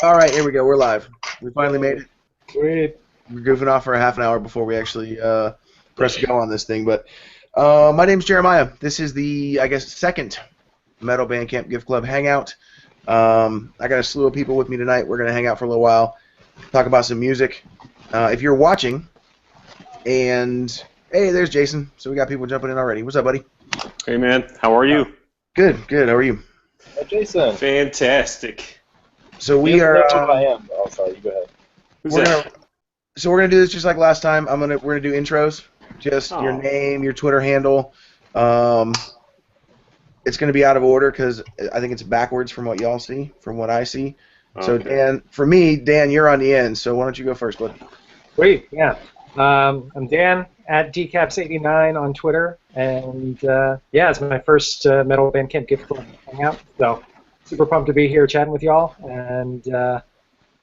All right, here we go. We're live. We finally made it. Sweet. We're goofing off for a half an hour before we actually press go on this thing. But my name's Jeremiah. This is the, I guess, second Metal Bandcamp Gift Club Hangout. I got a slew of people with me tonight. We're going to hang out for a little while, talk about some music. If you're watching, and hey, there's Jason. So we got people jumping in already. What's up, buddy? Hey, man. How are you? Good, good. How are you? Hey, Jason. Fantastic. So we are. I am. Oh, sorry. You go ahead. Who's we're that? We're gonna do this just like last time. We're gonna do intros. Just your name, your Twitter handle. It's gonna be out of order because I think it's backwards from what y'all see, from what I see. Okay. So Dan, for me, Dan, you're on the end. So why don't you go first, bud? Sweet. Yeah. I'm Dan at dcaps89 on Twitter, and yeah, it's my first Metal Bandcamp Gift Club hangout. So super pumped to be here chatting with y'all, and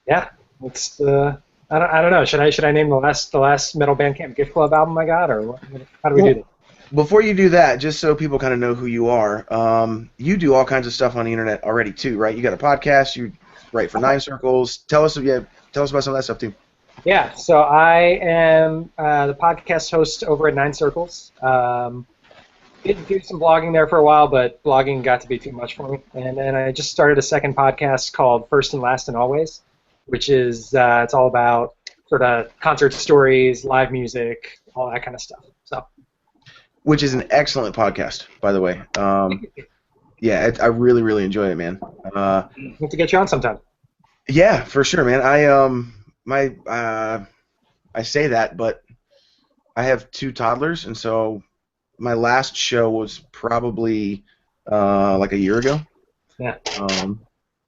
yeah, it's I don't know. Should I name the last Metal Bandcamp Gift Club album I got, or how do we do this? Before you do that, just so people kind of know who you are, you do all kinds of stuff on the internet already too, right? You got a podcast. You write for Nine Circles. Tell us about some of that stuff too. Yeah, so I am the podcast host over at Nine Circles. Did do some blogging there for a while, but blogging got to be too much for me. And then I just started a second podcast called First and Last and Always, which is it's all about sort of concert stories, live music, all that kind of stuff. So, which is an excellent podcast, by the way. Yeah, I really, really enjoy it, man. Need to get you on sometime. Yeah, for sure, man. I say that, but I have two toddlers, and so my last show was probably like a year ago. Yeah.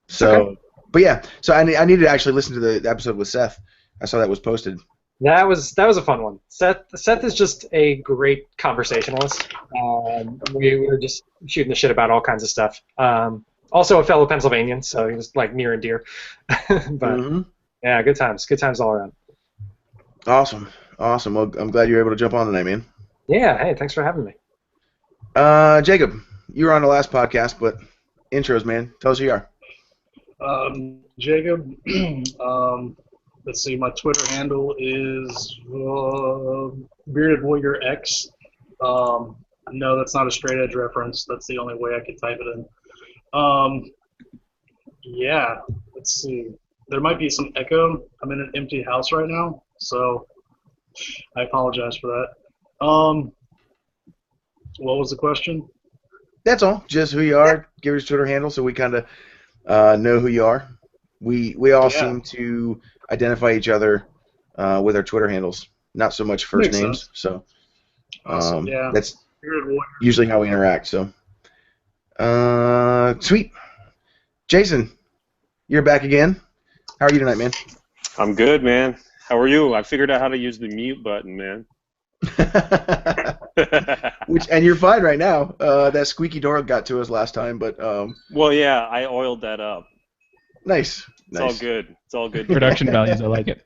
So, okay. But yeah, so I need to actually listen to the episode with Seth. I saw that was posted. That was a fun one. Seth is just a great conversationalist. We were just shooting the shit about all kinds of stuff. Also a fellow Pennsylvanian, so he was like near and dear. But yeah, good times all around. Awesome. Well, I'm glad you were able to jump on tonight, man. Yeah. Hey, thanks for having me. Jacob, you were on the last podcast, but intros, man. Tell us who you are. Jacob. Let's see. My Twitter handle is Bearded Warrior X. No, that's not a straight edge reference. That's the only way I could type it in. Yeah. Let's see. There might be some echo. I'm in an empty house right now, so I apologize for that. What was the question? That's all. Just who you are. Give us your Twitter handle so we kind of know who you are. We all seem to identify each other with our Twitter handles, not so much first Makes names. sense. So Awesome. that's usually how we interact. So sweet. Jason, you're back again. How are you tonight, man? I'm good, man. How are you? I figured out how to use the mute button, man. And you're fine right now. That squeaky door got to us last time, but well, yeah, I oiled that up. Nice. It's all good. It's all good. Production values, I like it.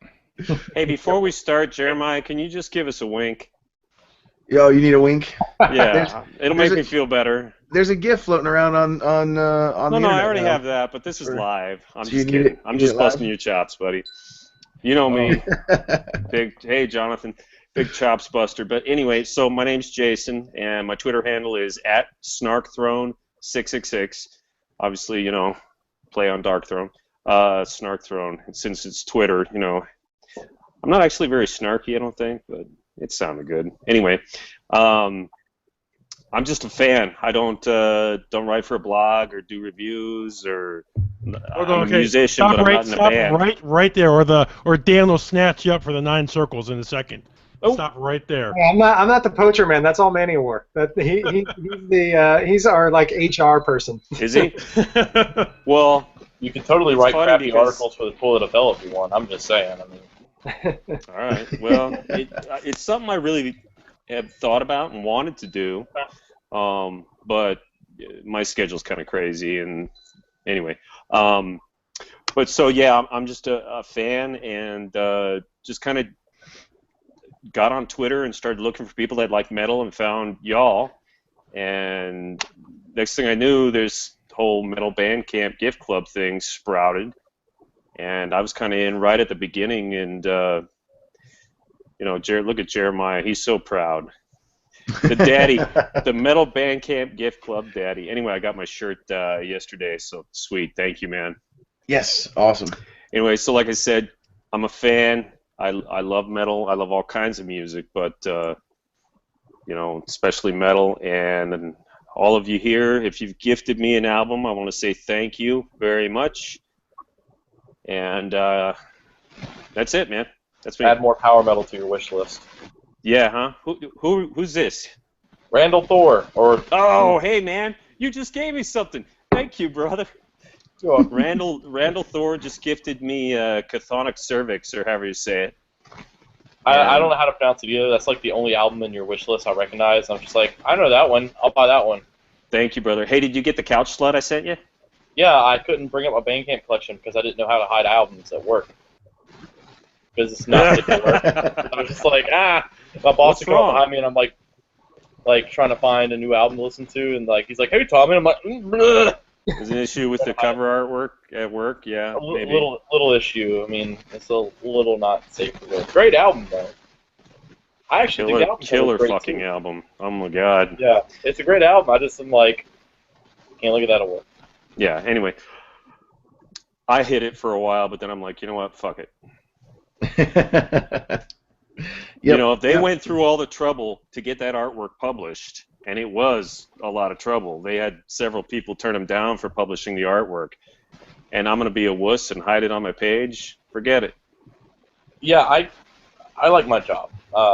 Hey, before we start, Jeremiah, can you just give us a wink? Yo, you need a wink? Yeah, it'll make me feel better. There's a GIF floating around on the internet. No, I already have that, but this is live. I'm just kidding. kidding. I'm just busting your chops, buddy. You know me. Hey, Jonathan. Big chops buster. But anyway, so my name's Jason, and my Twitter handle is @SnarkThrone666. Obviously, you know, play on Dark Throne. Snark Throne. Since it's Twitter, you know, I'm not actually very snarky, I don't think, but it sounded good. Anyway, I'm just a fan. I don't write for a blog or do reviews or. I'm a musician, but I'm not in a band. Right there, or Dan will snatch you up for the 9 circles in a second. Oh. Stop right there. Yeah, I'm not the poacher, man. That's all Manny wore. He's our like HR person. Is he? Well, you can totally write crappy articles for the Toilet of Hell if you want. I'm just saying. I mean. All right. Well, it's something I really have thought about and wanted to do, but my schedule's kind of crazy. And anyway, but so yeah, I'm just a fan and just kind of got on Twitter and started looking for people that like metal and found y'all. And next thing I knew, there's whole Metal Bandcamp Gift Club thing sprouted. and I was kind of in right at the beginning, and look at Jeremiah. He's so proud. The daddy, the Metal Bandcamp gift club daddy. Anyway, I got my shirt yesterday, so sweet. Thank you, man. Yes, awesome. Anyway, so like I said, I'm a fan. I love metal. I love all kinds of music, but especially metal. And all of you here, if you've gifted me an album, I want to say thank you very much. And that's it, man. That's me. Add more power metal to your wish list. Yeah, huh? Who's this? Randall Thor, or Oh, hey, man, you just gave me something. Thank you, brother. Randall Thor just gifted me Chthonic Cervix, or however you say it. I don't know how to pronounce it either. That's like the only album in your wish list I recognize. I'm just like, I know that one. I'll buy that one. Thank you, brother. Hey, did you get the couch slut I sent you? Yeah, I couldn't bring up my Bandcamp collection because I didn't know how to hide albums at work. Because it's not at work. I was just like, my boss would come up behind me, and I'm like trying to find a new album to listen to, and he's like, hey, Tommy, and I'm like, bleh. There's an issue with the cover artwork at work, yeah. Maybe. Little issue. I mean, it's a little not safe for work. Great album, though. I actually think the album killer great fucking too. album. Oh my god. Yeah, it's a great album. I just am like, can't look at that at work. Yeah. Anyway, I hit it for a while, but then I'm like, you know what? Fuck it. If they went through all the trouble to get that artwork published, and it was a lot of trouble. They had several people turn them down for publishing the artwork, and I'm going to be a wuss and hide it on my page? Forget it. Yeah, I like my job,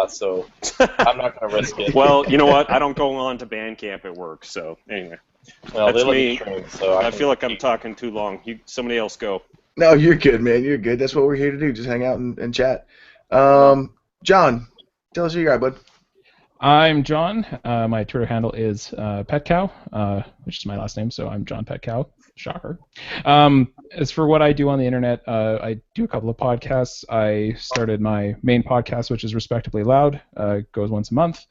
so I'm not going to risk it. Well, you know what? I don't go on to Bandcamp at work, so anyway. Well, that's me. So I feel like I'm talking too long. Somebody else go. No, you're good, man. You're good. That's what we're here to do. Just hang out and chat. John, tell us who you are, bud. I'm John. My Twitter handle is PetCow, which is my last name, so I'm John PetCow. Shocker. As for what I do on the internet, I do a couple of podcasts. I started my main podcast, which is Respectably Loud. Goes once a month,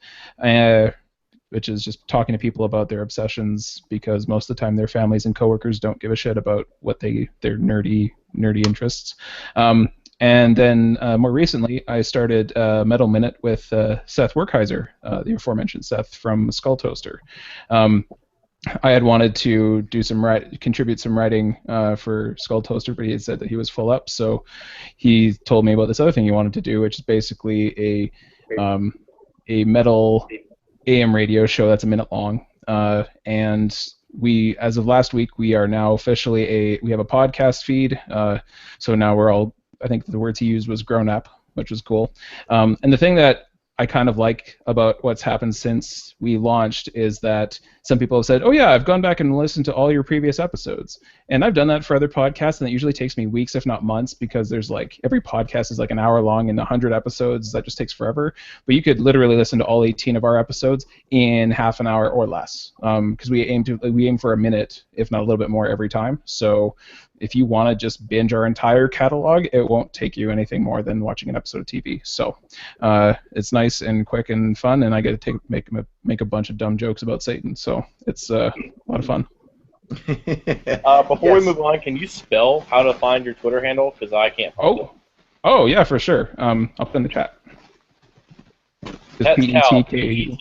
which is just talking to people about their obsessions, because most of the time their families and coworkers don't give a shit about what their nerdy interests. And then more recently, I started Metal Minute with Seth Werkheiser, the aforementioned Seth from Skull Toaster. I had wanted to do contribute some writing for Skull Toaster, but he had said that he was full up, so he told me about this other thing he wanted to do, which is basically a metal AM radio show that's a minute long. And we, as of last week, we are now officially we have a podcast feed. So now we're all, I think the words he used was grown up, which was cool. And the thing that I kind of like about what's happened since we launched is that some people have said, oh yeah, I've gone back and listened to all your previous episodes. And I've done that for other podcasts, and it usually takes me weeks, if not months, because there's every podcast is like an hour long and 100 episodes. That just takes forever. But you could literally listen to all 18 of our episodes in half an hour or less, because we aim for a minute, if not a little bit more every time. So if you want to just binge our entire catalog, it won't take you anything more than watching an episode of TV. So it's nice and quick and fun, and I get to make a bunch of dumb jokes about Satan. So it's a lot of fun. Before we move on, can you spell how to find your Twitter handle? Because I can't find it. Oh yeah, for sure. I'll put in the chat. PETKAU.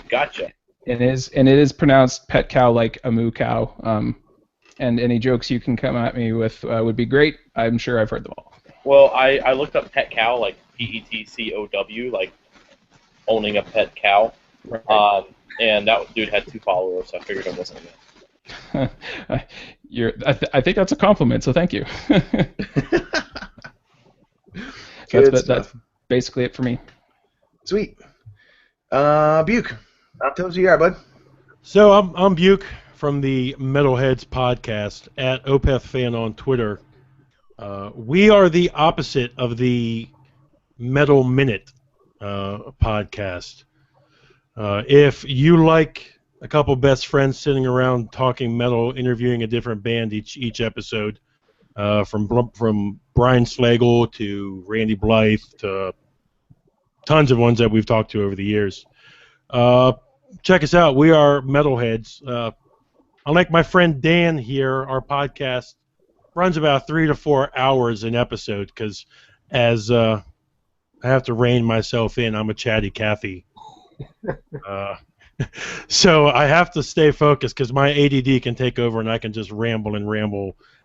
Gotcha. It is pronounced pet cow like a moo cow. And any jokes you can come at me with would be great. I'm sure I've heard them all. Well, I looked up pet cow, like PETCOW, like owning a pet cow. Right. And that dude had 2 followers, so I figured it wasn't me. I think that's a compliment, so thank you. That's basically it for me. Sweet. Buke, tell us who you are, bud. So I'm Buke from the Metalheads podcast at OpethFan on Twitter. We are the opposite of the Metal Minute podcast. If you like a couple best friends sitting around talking metal, interviewing a different band each episode, from Brian Slagle to Randy Blythe to tons of ones that we've talked to over the years, check us out. We are Metalheads. Unlike my friend Dan here, our podcast runs about 3 to 4 hours an episode because as I have to rein myself in, I'm a chatty Cathy. So I have to stay focused because my ADD can take over and I can just ramble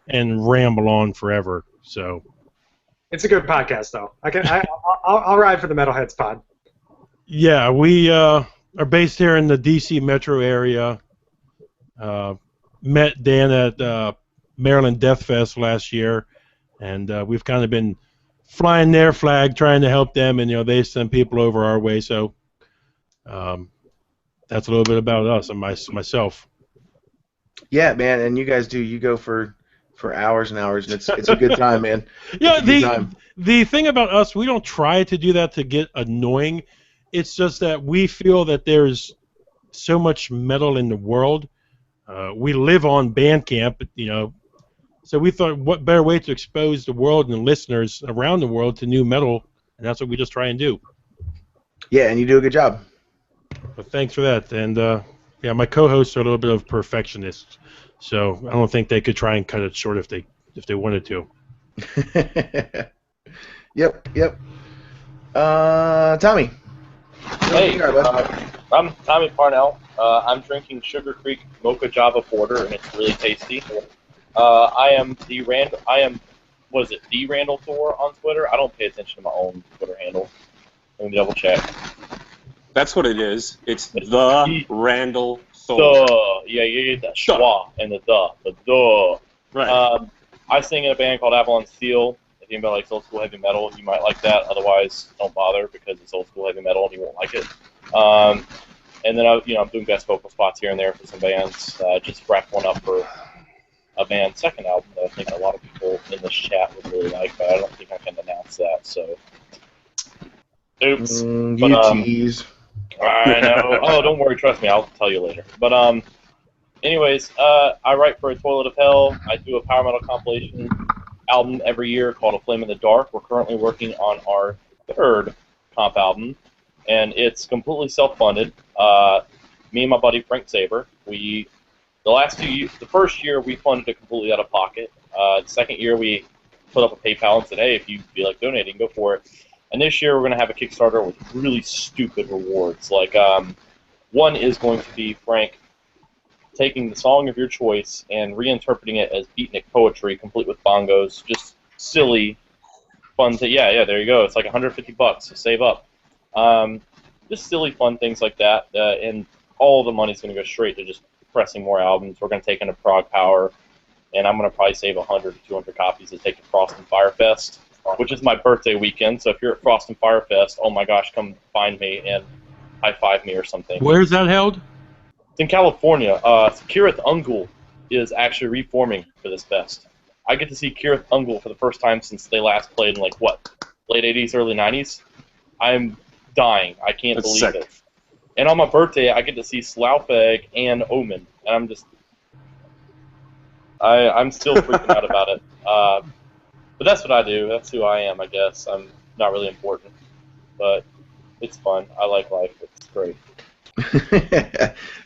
on forever. So It's a good podcast, though. I'll ride for the Metalheads pod. yeah, we are based here in the DC metro area. Met Dan at Maryland Death Fest last year, and we've kind of been flying their flag, trying to help them, and they send people over our way. So that's a little bit about us and myself. Yeah, man, and you guys do. You go for hours and hours, and it's a good time, man. Yeah, the thing about us, we don't try to do that to get annoying. It's just that we feel that there's so much metal in the world. We live on Bandcamp, so we thought what better way to expose the world and the listeners around the world to new metal, and that's what we just try and do. Yeah, and you do a good job. But thanks for that. And yeah, my co-hosts are a little bit of perfectionists, so I don't think they could try and cut it short if they wanted to. Yep. Tommy. Hey, I'm Tommy Parnell. I'm drinking Sugar Creek Mocha Java Porter, and it's really tasty. I am the Randall Thor on Twitter? I don't pay attention to my own Twitter handle. Let me double check. That's what it is. It's the Randall Thor. Yeah, you get that schwa and the duh. Right. I sing in a band called Avalon Steel. If anybody likes old school heavy metal, you might like that. Otherwise, don't bother because it's old school heavy metal and you won't like it. And then I'm doing guest vocal spots here and there for some bands. Just wrapped one up for a band's second album that I think a lot of people in this chat would really like, but I don't think I can announce that. So, oops. You tease. I know. Oh, don't worry. Trust me. I'll tell you later. But anyways, I write for A Toilet of Hell. I do a power metal compilation album every year called A Flame in the Dark. We're currently working on our third comp album, and it's completely self-funded. Me and my buddy Frank Saber, the last 2 years, the first year we funded it completely out of pocket. The second year we put up a PayPal and said, hey, if you feel like donating, go for it. And this year we're going to have a Kickstarter with really stupid rewards. Like one is going to be Frank taking the song of your choice and reinterpreting it as beatnik poetry, complete with bongos. Just silly, fun. Yeah, there you go. It's like $150, so save up. Just silly, fun things like that. And all the money's going to go straight to just pressing more albums. We're going to take into Prog Power, and I'm going to probably save 100 to 200 copies to take to Frost and Firefest, which is my birthday weekend. So if you're at Frost and Firefest, oh my gosh, come find me and high-five me or something. Where's that held? It's in California. Kirith Ungol is actually reforming for this fest. I get to see Kirith Ungol for the first time since they last played in, like, what, late 80s, early 90s? I'm dying. I can't believe sick. it. And on my birthday, I get to see Slough-Egg and Omen, and I'm just... I'm still freaking out about it. But that's what I do. That's who I am, I guess. I'm not really important. But it's fun. I like life. It's great.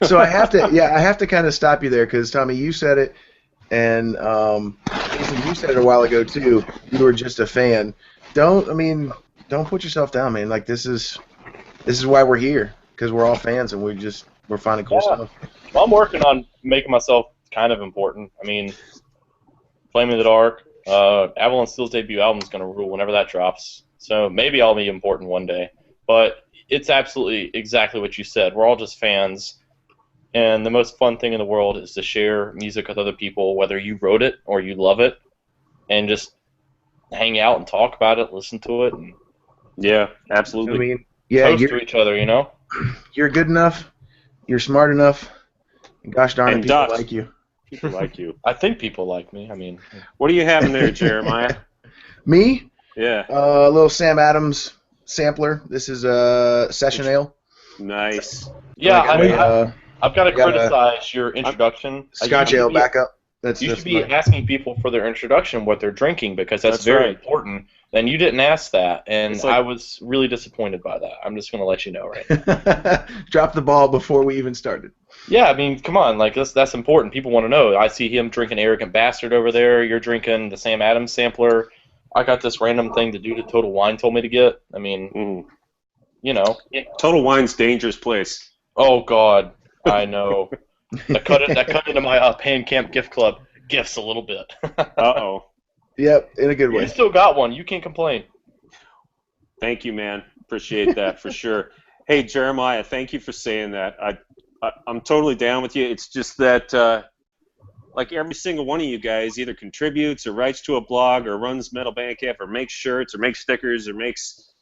So I have to kind of stop you there because Tommy, you said it, and Jason, you said it a while ago too. You were just a fan. Don't put yourself down, man. Like this is why we're here because we're all fans and we're finding cool stuff. Well, I'm working on making myself kind of important. I mean, Flame in the Dark, Avalon Steel's debut album is going to rule whenever that drops. So maybe I'll be important one day. But it's absolutely exactly what you said. We're all just fans, and the most fun thing in the world is to share music with other people, whether you wrote it or you love it, and just hang out and talk about it, listen to it, and yeah, absolutely. toast to each other, You're good enough. You're smart enough. And gosh darn it, people like you. People like you. I think people like me. I mean, what do you have in there, Jeremiah? Me? Yeah. A little Sam Adams sampler. This is a session ale. Nice. Yeah, I've got to criticize your introduction. Scotch ale backup. You should be asking people for their introduction what they're drinking, because that's very important. And you didn't ask that, and I was really disappointed by that. I'm just going to let you know right now. Drop the ball before we even started. Yeah, I mean, come on, like that's important. People want to know. I see him drinking Arrogant Bastard over there. You're drinking the Sam Adams sampler. I got this random thing the dude at Total Wine told me to get. I mean, you know. Total Wine's dangerous place. Oh God, I know. That cut into my Bandcamp gift club gifts a little bit. Uh-oh. Yep, in a good way. You still got one. You can't complain. Thank you, man. Appreciate that for sure. Hey, Jeremiah, thank you for saying that. I'm totally down with you. It's just that, like every single one of you guys either contributes or writes to a blog or runs Metal Bandcamp or makes shirts or makes stickers or makes,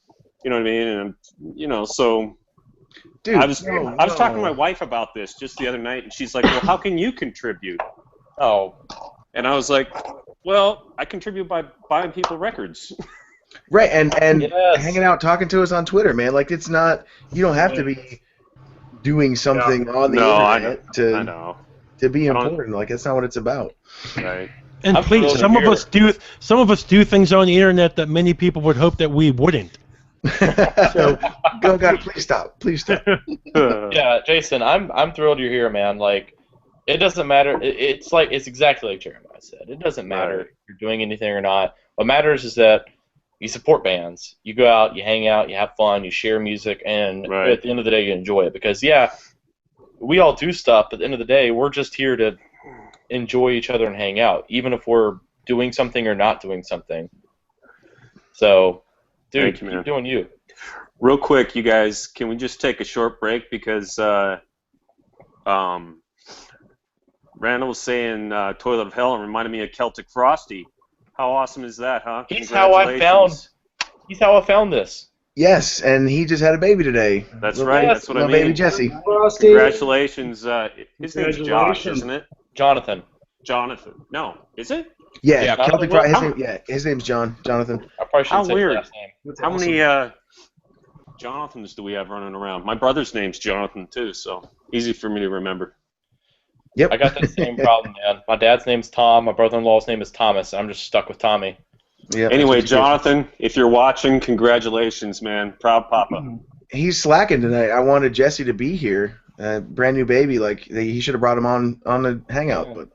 you know what I mean? And, you know, so... Dude, I was talking to my wife about this just the other night, and she's like, well, how can you contribute? Oh. And I was like, well, I contribute by buying people records. Right, and hanging out, talking to us on Twitter, man. Like, it's not, you don't have to be doing something on the internet to be important. Like, that's not what it's about. Right. And please, some of us do things on the internet that many people would hope that we wouldn't. So, God, please stop. Please stop. Yeah, Jason, I'm thrilled you're here, man. Like, it doesn't matter. It's exactly like Jeremiah said. It doesn't matter if you're doing anything or not. What matters is that you support bands. You go out, you hang out, you have fun, you share music, and at the end of the day, you enjoy it. Because, yeah, we all do stuff, but at the end of the day, we're just here to enjoy each other and hang out, even if we're doing something or not doing something. So... Dude, keep doing you. Real quick, you guys, can we just take a short break because Randall was saying Toilet of Hell and reminded me of Celtic Frosty. How awesome is that, huh? He's how I found this. Yes, and he just had a baby today. That's right. Yes. That's what I mean. Baby Jesse. Frosty. Congratulations. His name's Josh, isn't it? Jonathan. No, is it? Yeah, Celtic Frosty. His name's Jonathan. I probably shouldn't say weird. his last name. That's How many Jonathans do we have running around? My brother's name's Jonathan too, so easy for me to remember. Yep. I got that same problem, man. My dad's name's Tom. My brother-in-law's name is Thomas. I'm just stuck with Tommy. Yep, anyway, Jonathan, if you're watching, congratulations, man. Proud papa. He's slacking tonight. I wanted Jesse to be here. Brand new baby. Like he should have brought him on the Hangout. But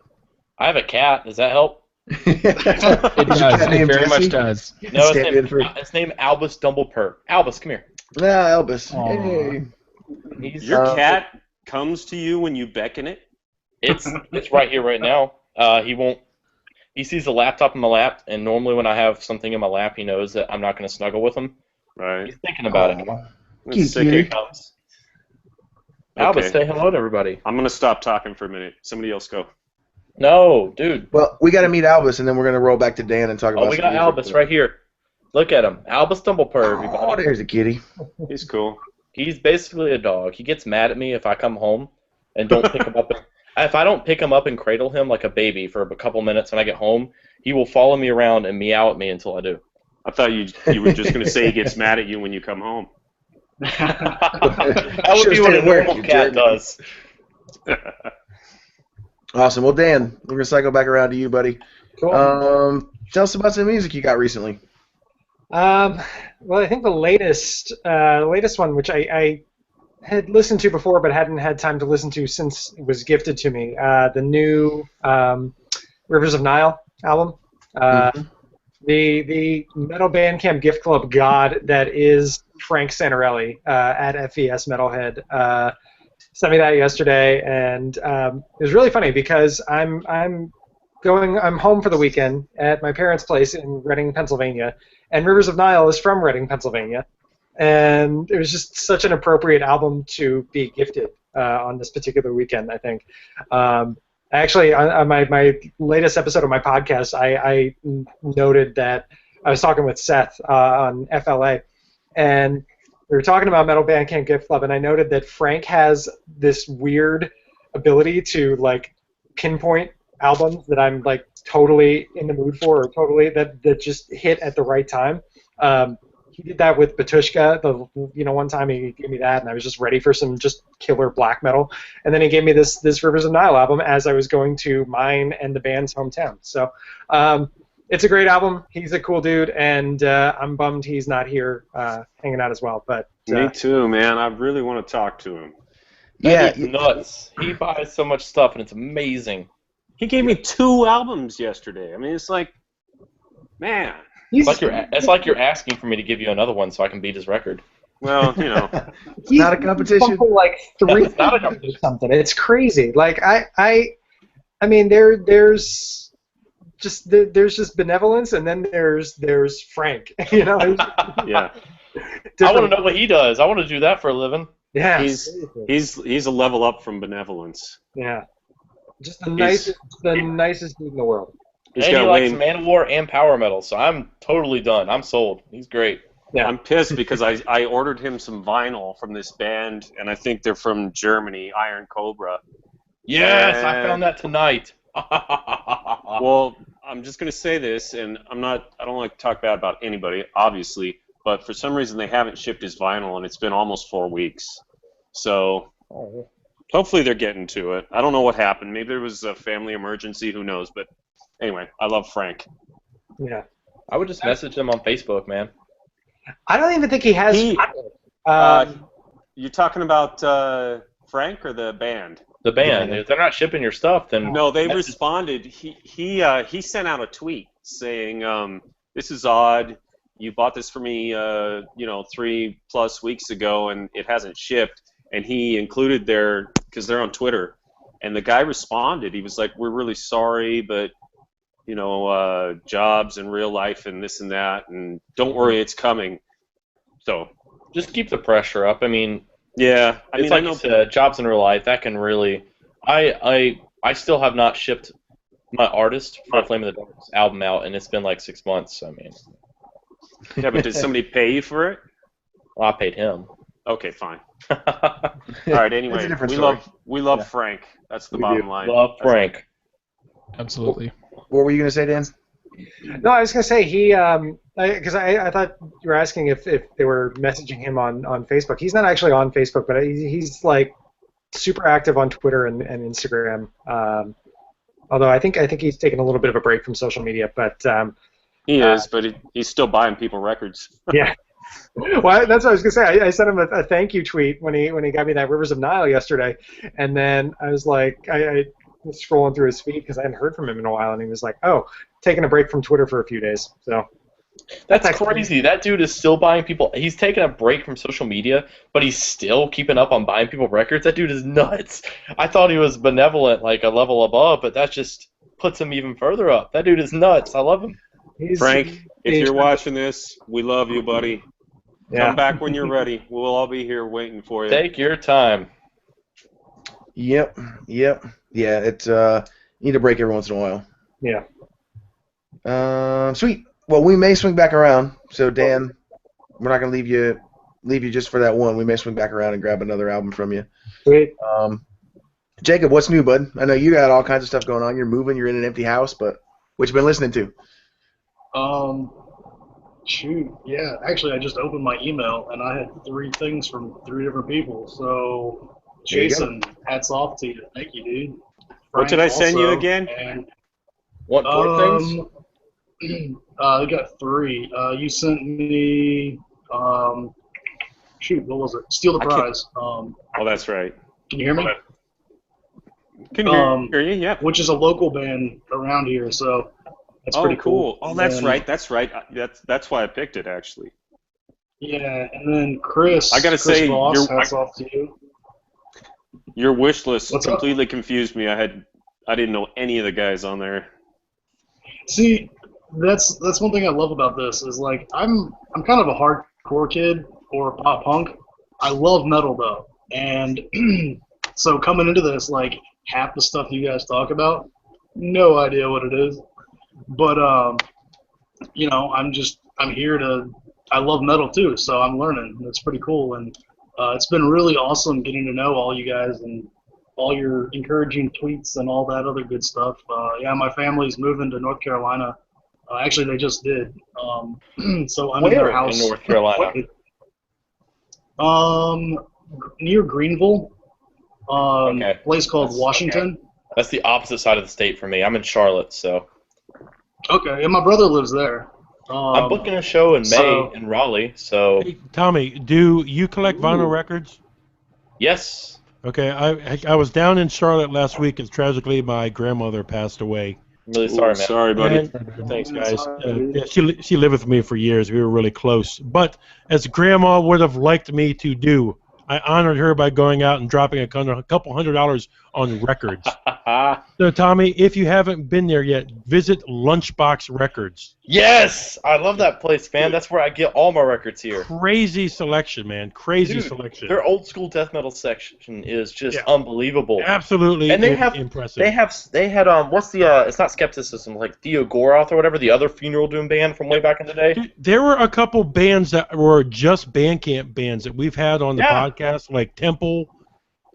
I have a cat. Does that help? It does. It very much does. No, his name Albus Dumblepur. Albus, come here. Yeah, Albus. Hey. Your cat comes to you when you beckon it? It's right here right now. He sees the laptop in my lap, and normally when I have something in my lap, he knows that I'm not going to snuggle with him. Right. He's thinking about it. Here comes. Albus, say hello to everybody. I'm going to stop talking for a minute. Somebody else go. No, dude. Well, we got to meet Albus, and then we're going to roll back to Dan and talk about. Oh, we got Albus right here. Look at him, Albus Dumblepur. Everybody. Oh, there's a kitty. He's cool. He's basically a dog. He gets mad at me if I come home and don't pick him up. If I don't pick him up and cradle him like a baby for a couple minutes when I get home, he will follow me around and meow at me until I do. I thought you were just going to say he gets mad at you when you come home. That would be what a normal cat does. Awesome. Well, Dan, we're gonna cycle back around to you, buddy. Cool. Tell us about some music you got recently. Well, I think the latest one, which I had listened to before but hadn't had time to listen to since it was gifted to me, the new Rivers of Nile album. The Metal Bandcamp gift club god that is Frank Santarelli at FES Metalhead sent me that yesterday, and it was really funny because I'm home for the weekend at my parents' place in Reading, Pennsylvania, and Rivers of Nile is from Reading, Pennsylvania, and it was just such an appropriate album to be gifted on this particular weekend, I think. Actually, on my latest episode of my podcast, I noted that I was talking with Seth on FLA, and we were talking about Metal Bandcamp Gift Club, and I noted that Frank has this weird ability to like pinpoint albums that I'm like totally in the mood for, or totally that just hit at the right time. he did that with Batushka. One time he gave me that, and I was just ready for some just killer black metal. And then he gave me this Rivers of Nile album as I was going to mine and the band's hometown. So it's a great album. He's a cool dude, and I'm bummed he's not here hanging out as well. But me too, man. I really want to talk to him. That dude's nuts. He buys so much stuff, and it's amazing. He gave me 2 albums yesterday. I mean, it's like, man. It's like you're asking for me to give you another one so I can beat his record. Well, it's not a competition. Like 3 or something. It's crazy. Like I mean, there's just benevolence, and then there's Frank. Yeah. I want to know what he does. I want to do that for a living. Yeah. He's a level up from benevolence. Yeah. Just the nicest dude in the world. And he likes Manowar and power metal, so I'm totally done. I'm sold. He's great. Yeah. I'm pissed because I ordered him some vinyl from this band, and I think they're from Germany, Iron Cobra. Yes, I found that tonight. Well, I'm just going to say this, and I don't like to talk bad about anybody, obviously, but for some reason they haven't shipped his vinyl, and it's been almost 4 weeks. So hopefully they're getting to it. I don't know what happened. Maybe there was a family emergency. Who knows? But anyway, I love Frank. Yeah. I would just message him on Facebook, man. I don't even think he has. You're talking about Frank or the band? The band. If they're not shipping your stuff, then no. They responded. He sent out a tweet saying, "This is odd. You bought this for me, 3+ weeks ago, and it hasn't shipped." And he included because they're on Twitter, and the guy responded. He was like, "We're really sorry, but jobs and real life and this and that, and don't worry, it's coming." So just keep the pressure up. I mean, yeah, it's like you said, jobs in real life that can really. I still have not shipped my Artist for Flame of the Darkness album out, and it's been like 6 months. I mean, yeah, but did somebody pay you for it? Well, I paid him. Okay, fine. All right. Anyway, we love Frank. That's the bottom line. Love Frank. Absolutely. What were you going to say, Dan? No, I was going to say because I thought you were asking if they were messaging him on Facebook. He's not actually on Facebook, but he's like super active on Twitter and Instagram. Although I think he's taken a little bit of a break from social media, but he is, but he's still buying people records. Yeah. Well, that's what I was gonna say. I sent him a thank you tweet when he got me that Rivers of Nile yesterday, and then I was like, I was scrolling through his feed because I hadn't heard from him in a while, and he was like, "Oh, taking a break from Twitter for a few days." So that's crazy. That dude is still buying people. He's taking a break from social media, but he's still keeping up on buying people records. That dude is nuts. I thought he was benevolent, like a level above, but that just puts him even further up. That dude is nuts. I love him. Frank, if you're watching this, we love you, buddy. Yeah. Come back when you're ready. We'll all be here waiting for you. Take your time. Yep. Yeah, it's you need a break every once in a while. Yeah. Sweet. Well, we may swing back around. So Dan, we're not gonna leave you just for that one. We may swing back around and grab another album from you. Sweet. Jacob, what's new, bud? I know you got all kinds of stuff going on. You're moving. You're in an empty house, but what you been listening to? Shoot, yeah. Actually, I just opened my email and I had 3 things from 3 different people. So, Jason, hats off to you. Thank you, dude. What did I send you again? And, what 4 things? I got 3. You sent me. Shoot, what was it? Steal the Prize. Oh, that's right. Can you hear me? Can hear you? Yeah. Which is a local band around here, so. That's pretty cool. Oh, that's right. That's why I picked it, actually. Yeah, and then Chris. I gotta say, Ross, hats off to you. Your wish list What's completely confused me. I didn't know any of the guys on there. See, that's one thing I love about this is like I'm kind of a hardcore kid or pop punk. I love metal though, and so coming into this, like half the stuff you guys talk about, no idea what it is. But I'm here to. I love metal too, so I'm learning. It's pretty cool, and it's been really awesome getting to know all you guys and all your encouraging tweets and all that other good stuff. Yeah, my family's moving to North Carolina Actually, they just did. So I'm in Where their house. in North Carolina? Near Greenville. Okay. A place called That's- Washington. That's the opposite side of the state for me. I'm in Charlotte, so Okay, and my brother lives there. I'm booking a show in May so- in Raleigh. So Hey, Tommy, do you collect vinyl records? yes, Okay, I was down in Charlotte last week, and tragically my grandmother passed away. I'm really sorry, man. Sorry, buddy. And, thanks, guys. Yeah, she lived with me for years. We were really close. But as Grandma would have liked me to do, I honored her by going out and dropping a couple $100 on records. So, Tommy, if you haven't been there yet, visit Lunchbox Records. Yes, I love that place, man. That's where I get all my records here. Crazy selection, man. Crazy Dude, selection. Their old school death metal section is just Yeah. unbelievable. Absolutely And they have impressive. they had what's the it's not Skepticism, like Theo Goroth or whatever, the other funeral doom band from way back in the day. Dude, there were a couple bands that were just Bandcamp bands that we've had on the Yeah. podcast, like Temple.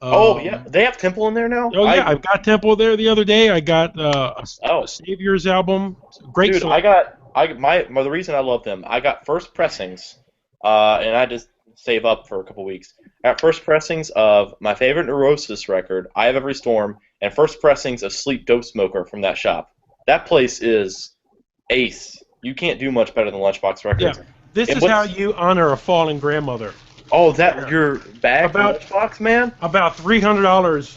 Oh yeah, they have Temple in there now. Oh yeah, I've got Temple there the other day. I got Oh. a Savior's album. Great Dude, song. the reason I love them, I got first pressings, and I just save up for a couple weeks. I got first pressings of my favorite Neurosis record, Eye of Every Storm, and first pressings of Sleep Dope Smoker from that shop. That place is ace. You can't do much better than Lunchbox Records. Yeah. This And is how what's- you honor a fallen grandmother. Oh, that your bag from About- Lunchbox, man? About $300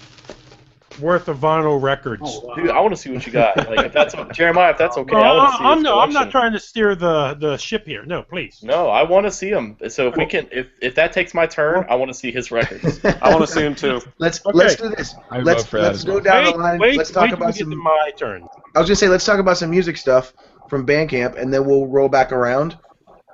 worth of vinyl records. Oh, wow. Dude, I want to see what you got. Like, if that's Jeremiah, if that's okay, No, I want to see his I'm not collection. trying to steer the ship here. No, please. No, I want to see him. So if we can, if that takes my turn, I want to see his records. I want to see him too. Let's Okay. do this. I'd Let's vote for that as go well. down Wait, the line. wait, Let's talk wait till about we get to some. my turn. I was gonna say let's talk about some music stuff from Bandcamp, and then we'll roll back around.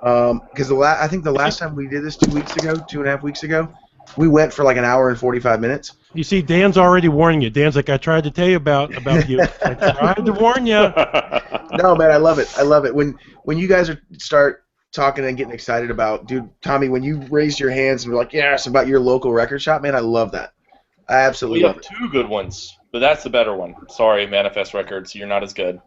Because I think the last time we did this 2.5 weeks ago, we went for like an hour and 45 minutes. You see, Dan's already warning you. Dan's like, I tried to tell you about you. I tried to warn you. No, man, I love it. I love it when you guys start talking and getting excited about, dude, Tommy, when you raised your hands and were like, yes, about your local record shop, man, I love that. I absolutely We love have it. two good ones, but that's the better one. Sorry, Manifest Records, you're not as good.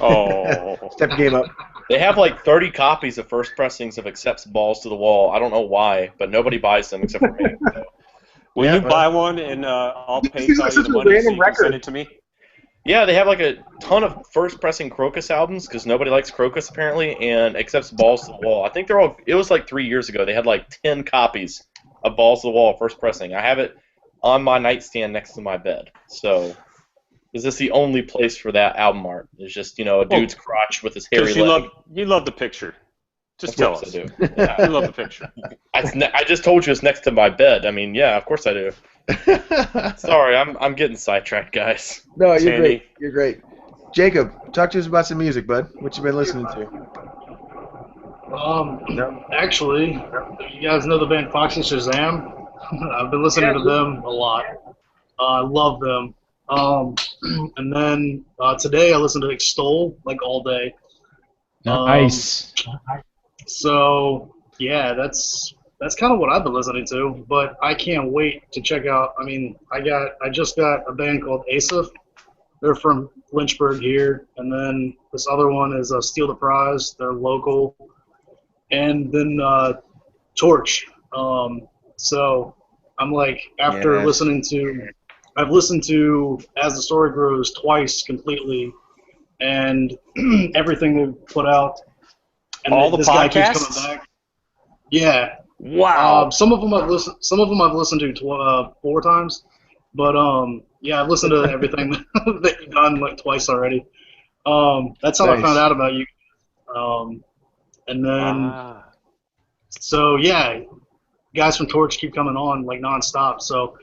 Oh. Step your game up. They have like 30 copies of first pressings of Accepts Balls to the Wall. I don't know why, but nobody buys them except for me. Will Yeah, you well- buy one and I'll PayPal you Listen the to a money so random you can send record. it to me? Yeah, they have like a ton of first pressing Crocus albums because nobody likes Crocus apparently, and Accepts Balls to the Wall. I think it was like 3 years ago. They had like 10 copies of Balls to the Wall first pressing. I have it on my nightstand next to my bed. So, is this the only place for that album art? It's just, a dude's crotch with his hairy Because leg. you love the picture. Just Of tell course us. I do. Yeah. You love the picture. I just told you it's next to my bed. I mean, yeah, of course I do. Sorry, I'm getting sidetracked, guys. No, you're Sandy. great. You're great. Jacob, talk to us about some music, bud. What you been listening to? No. Actually, you guys know the band Foxy Shazam? I've been listening to them a lot. I love them. And then today I listened to Extol like all day. Nice. So yeah, that's kind of what I've been listening to. But I can't wait to check out. I mean, I just got a band called Asif. They're from Lynchburg here, and then this other one is Steal the Prize. They're local, and then Torch. So I'm like, after Yes. I've listened to As the Story Grows twice completely, and everything they've put out. And All the this guy keeps podcasts? coming back. Yeah. Wow. Some of them I've listened to 4 times, but yeah, I've listened to everything that you've done like twice already. That's how I Nice. found out about you. And then so yeah, guys from Torch keep coming on like nonstop, so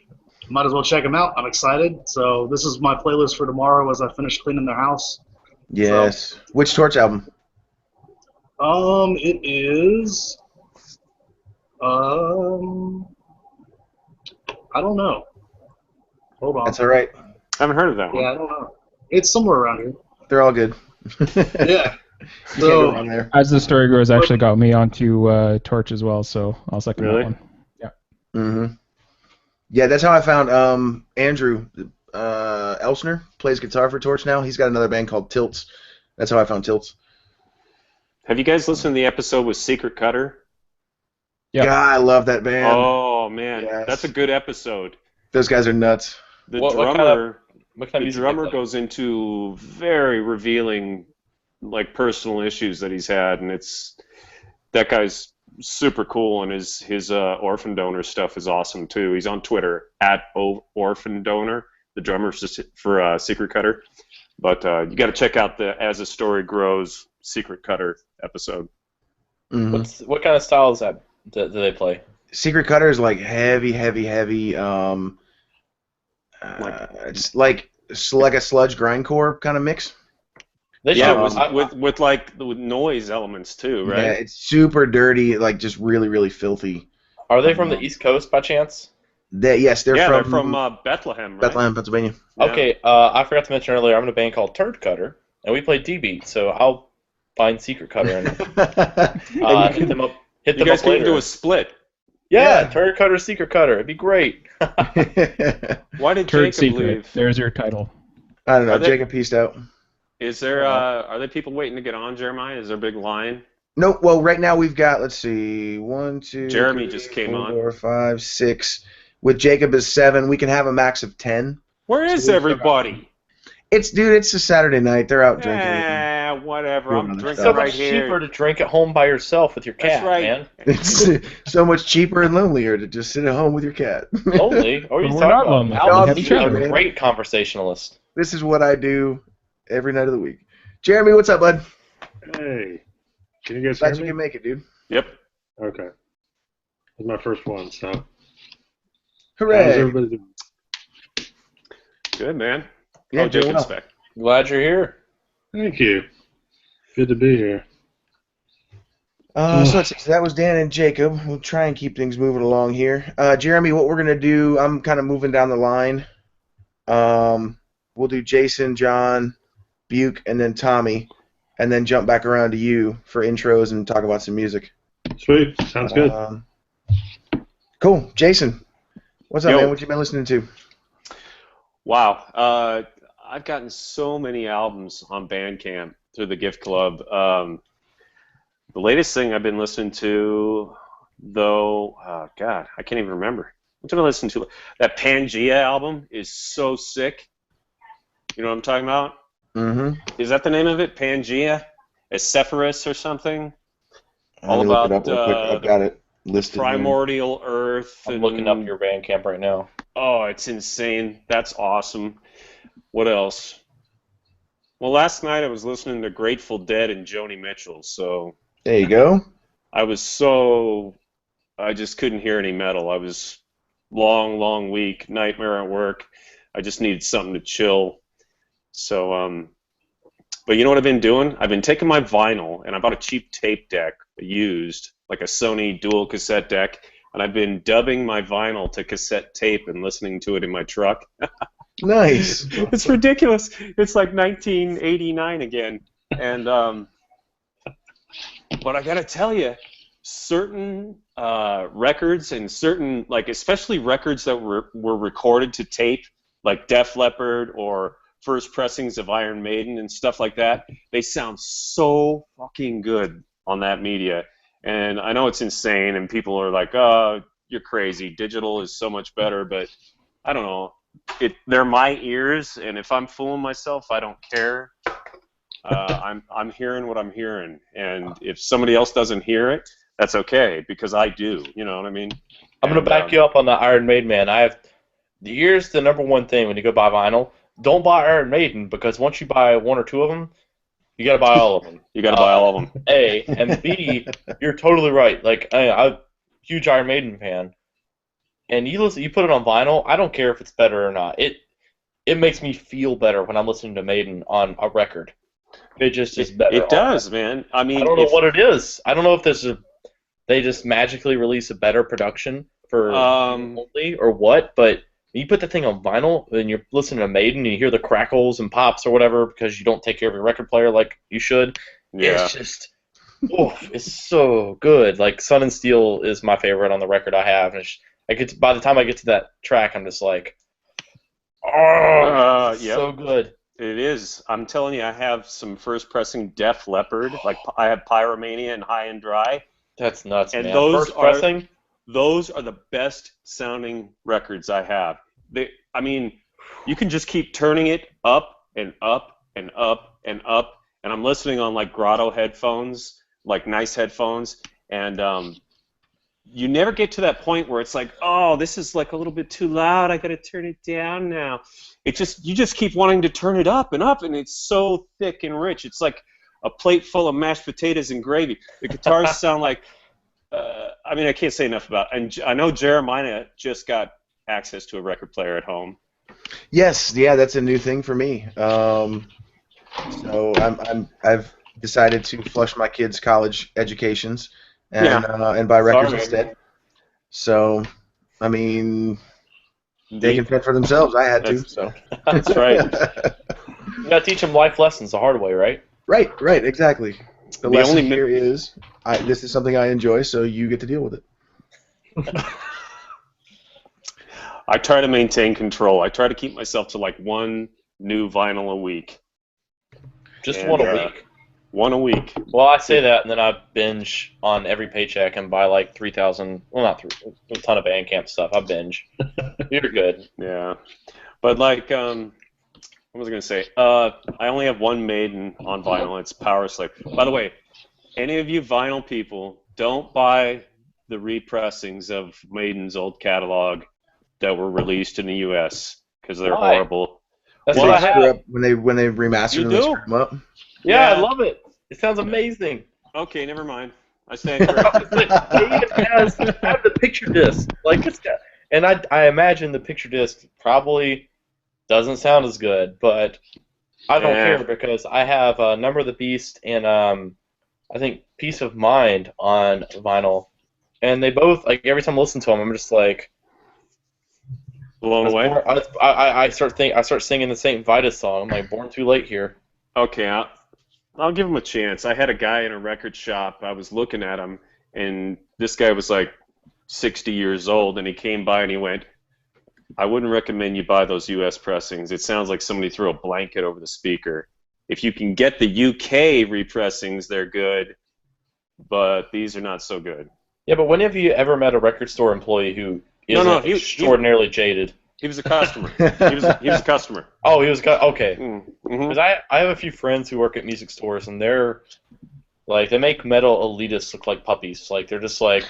might as well check them out. I'm excited. So this is my playlist for tomorrow as I finish cleaning the house. Yes. Which Torch album? It is. I don't know. Hold on. That's all right. I haven't heard of that one. Yeah, I don't know. It's somewhere around here. They're all good. Yeah. You can't go So wrong there. As the story goes, actually got me onto Torch as well, so I'll second Really? that one. Mm-hmm. Yeah, that's how I found Andrew Elsner plays guitar for Torch now. He's got another band called Tilts. That's how I found Tilts. Have you guys listened to the episode with Secret Cutter? Yep. God, I love that band. Oh man, Yes. that's a good episode. Those guys are nuts. The What kind drummer, What kind of the music drummer they play? goes into very revealing, like personal issues that he's had, and that guy's super cool, and his orphan donor stuff is awesome too. He's on Twitter at orphan donor. The drummer for Secret Cutter, but you got to check out the As a Story Grows Secret Cutter episode. Mhm. What kind of style is that? Do they play? Secret Cutter is like heavy. It's like a sludge grindcore kind of mix. They Yeah, should- with noise elements too, right? Yeah, it's super dirty, like just really filthy. Are they from the East Coast by chance? Yes, they're They're from from Bethlehem, right? Bethlehem, Pennsylvania. Yeah. Okay, I forgot to mention earlier, I'm in a band called Turd Cutter, and we play D-Beat, so I'll find Secret Cutter and hit them up. Hit You them guys up can later. do a split. Yeah, Yeah. Turd Cutter, Secret Cutter. It'd be great. Why did Turd Jacob Secret. leave? There's your title. I don't know. Are they- Jacob pieced out. Is there are there people waiting to get on, Jeremiah? Is there a big line? No, well, right now we've got, let's see, 1, 2, Jeremy 3, just came 4, 5, 6. With Jacob is 7. We can have a max of 10. Where is everybody? It's a Saturday night. They're out drinking. Whatever. I'm Doing drinking So right much here. cheaper to drink at home by yourself with your cat, That's right. man. It's so much cheaper and lonelier to just sit at home with your cat. Lonely? Or are you But we're talking not about? lonely. Albert, We have you're each other, a man. great conversationalist. This is what I do every night of the week. Jeremy, what's up, bud? Hey, can you guys Glad hear you me? can make it, dude. Yep. Okay. It's my first one, so. How's Hooray! everybody doing? Good, man. Yeah, Oh, doing Jacob's well. back. Glad you're here. Thank you. Good to be here. So let's see. So that was Dan and Jacob. We'll try and keep things moving along here. Jeremy, what we're gonna do? I'm kind of moving down the line. We'll do Jason, John, Buke, and then Tommy, and then jump back around to you for intros and talk about some music. Sweet. Sounds good. Cool. Jason, what's up, Yo. man? What you been listening to? Wow. I've gotten so many albums on Bandcamp through the Gift Club. The latest thing I've been listening to, though, God, I can't even remember. What did I listen to? That Pangea album is so sick. You know what I'm talking about? Mm-hmm. Is that the name of it? Pangea? Acephalus or something? Let me look it up real quick. I've the got it listed. here. Primordial Earth. I'm and- looking up your Bandcamp right now. Oh, it's insane. That's awesome. What else? Well, last night I was listening to Grateful Dead and Joni Mitchell, so There you go. I just couldn't hear any metal. I was long week, nightmare at work. I just needed something to chill. So, but you know what I've been doing? I've been taking my vinyl, and I bought a cheap tape deck, used, like a Sony dual cassette deck, and I've been dubbing my vinyl to cassette tape and listening to it in my truck. Nice. It's ridiculous. It's like 1989 again. And but I gotta tell you, certain records and certain, like, especially records that were recorded to tape, like Def Leppard or first pressings of Iron Maiden and stuff like that, they sound so fucking good on that media. And I know it's insane, and people are like, "Oh, you're crazy. Digital is so much better." But I don't know. They're my ears, and if I'm fooling myself, I don't care. I'm hearing what I'm hearing, and if somebody else doesn't hear it, that's okay, because I do. You know what I mean? I'm going to back you up on the Iron Maiden, man. Here's the number one thing when you go buy vinyl. Don't buy Iron Maiden, because once you buy one or two of them, you got to buy all of them. You got to buy all of them. A, and B, you're totally right. Like, I'm a huge Iron Maiden fan. And you put it on vinyl, I don't care if it's better or not. It makes me feel better when I'm listening to Maiden on a record. It just is better. It does, man. I mean, I don't know what it is. I don't know if they just magically release a better production for only or what, but you put the thing on vinyl and you're listening to Maiden and you hear the crackles and pops or whatever because you don't take care of your record player like you should. Yeah. It's just, it's so good. Like Sun and Steel is my favorite on the record I have. And by the time I get to that track, I'm just like, Yep. so good. It is. I'm telling you, I have some first pressing Def Leppard. Like I have Pyromania and High and Dry. That's nuts, And man. those First pressing? Those are the best sounding records I have. I mean, you can just keep turning it up and up and up and up. And I'm listening on like Grotto headphones, like nice headphones, and you never get to that point where it's like, oh, this is like a little bit too loud. I got to turn it down now. You just keep wanting to turn it up, and it's so thick and rich. It's like a plate full of mashed potatoes and gravy. The guitars sound like. I mean, I can't say enough about. And I know Jeremiah just got access to a record player at home. Yes, yeah, that's a new thing for me. So I've decided to flush my kids' college educations and buy records instead. So, I mean, they can fend for themselves. I had to. So that's right. You got to teach them life lessons the hard way, right? Right, exactly. The lesson here is this is something I enjoy, so you get to deal with it. I try to maintain control. I try to keep myself to like one new vinyl a week. Just one a week? One a week. Well, I say that, and then I binge on every paycheck and buy like 3,000, well, not 3, a ton of Bandcamp stuff. I binge. You're good. Yeah. But like, what was I going to say? I only have one Maiden on vinyl. It's Power Slave. By the way, any of you vinyl people, don't buy the repressings of Maiden's old catalog that were released in the U.S. because they're horrible. That's well, what I have. when they remastered them and screwed them up. Yeah, I love it. It sounds amazing. Okay, never mind. I stand corrected. I have the picture disc. Like it's got, and I imagine the picture disc probably doesn't sound as good, but I don't care because I have Number of the Beast and I think Peace of Mind on vinyl, and they both like every time I listen to them, I'm just like blown away. I start singing the Saint Vitus song. I'm like, born too late here. Okay, I'll give him a chance. I had a guy in a record shop. I was looking at him, and this guy was like 60 years old, and he came by and he went, I wouldn't recommend you buy those U.S. pressings. It sounds like somebody threw a blanket over the speaker. If you can get the UK repressings, they're good, but these are not so good. Yeah, but when have you ever met a record store employee who isn't extraordinarily jaded? He was a customer. he was a customer. Oh, he was okay. Mm-hmm. Because I have a few friends who work at music stores, and they're like they make metal elitists look like puppies. Like they're just like.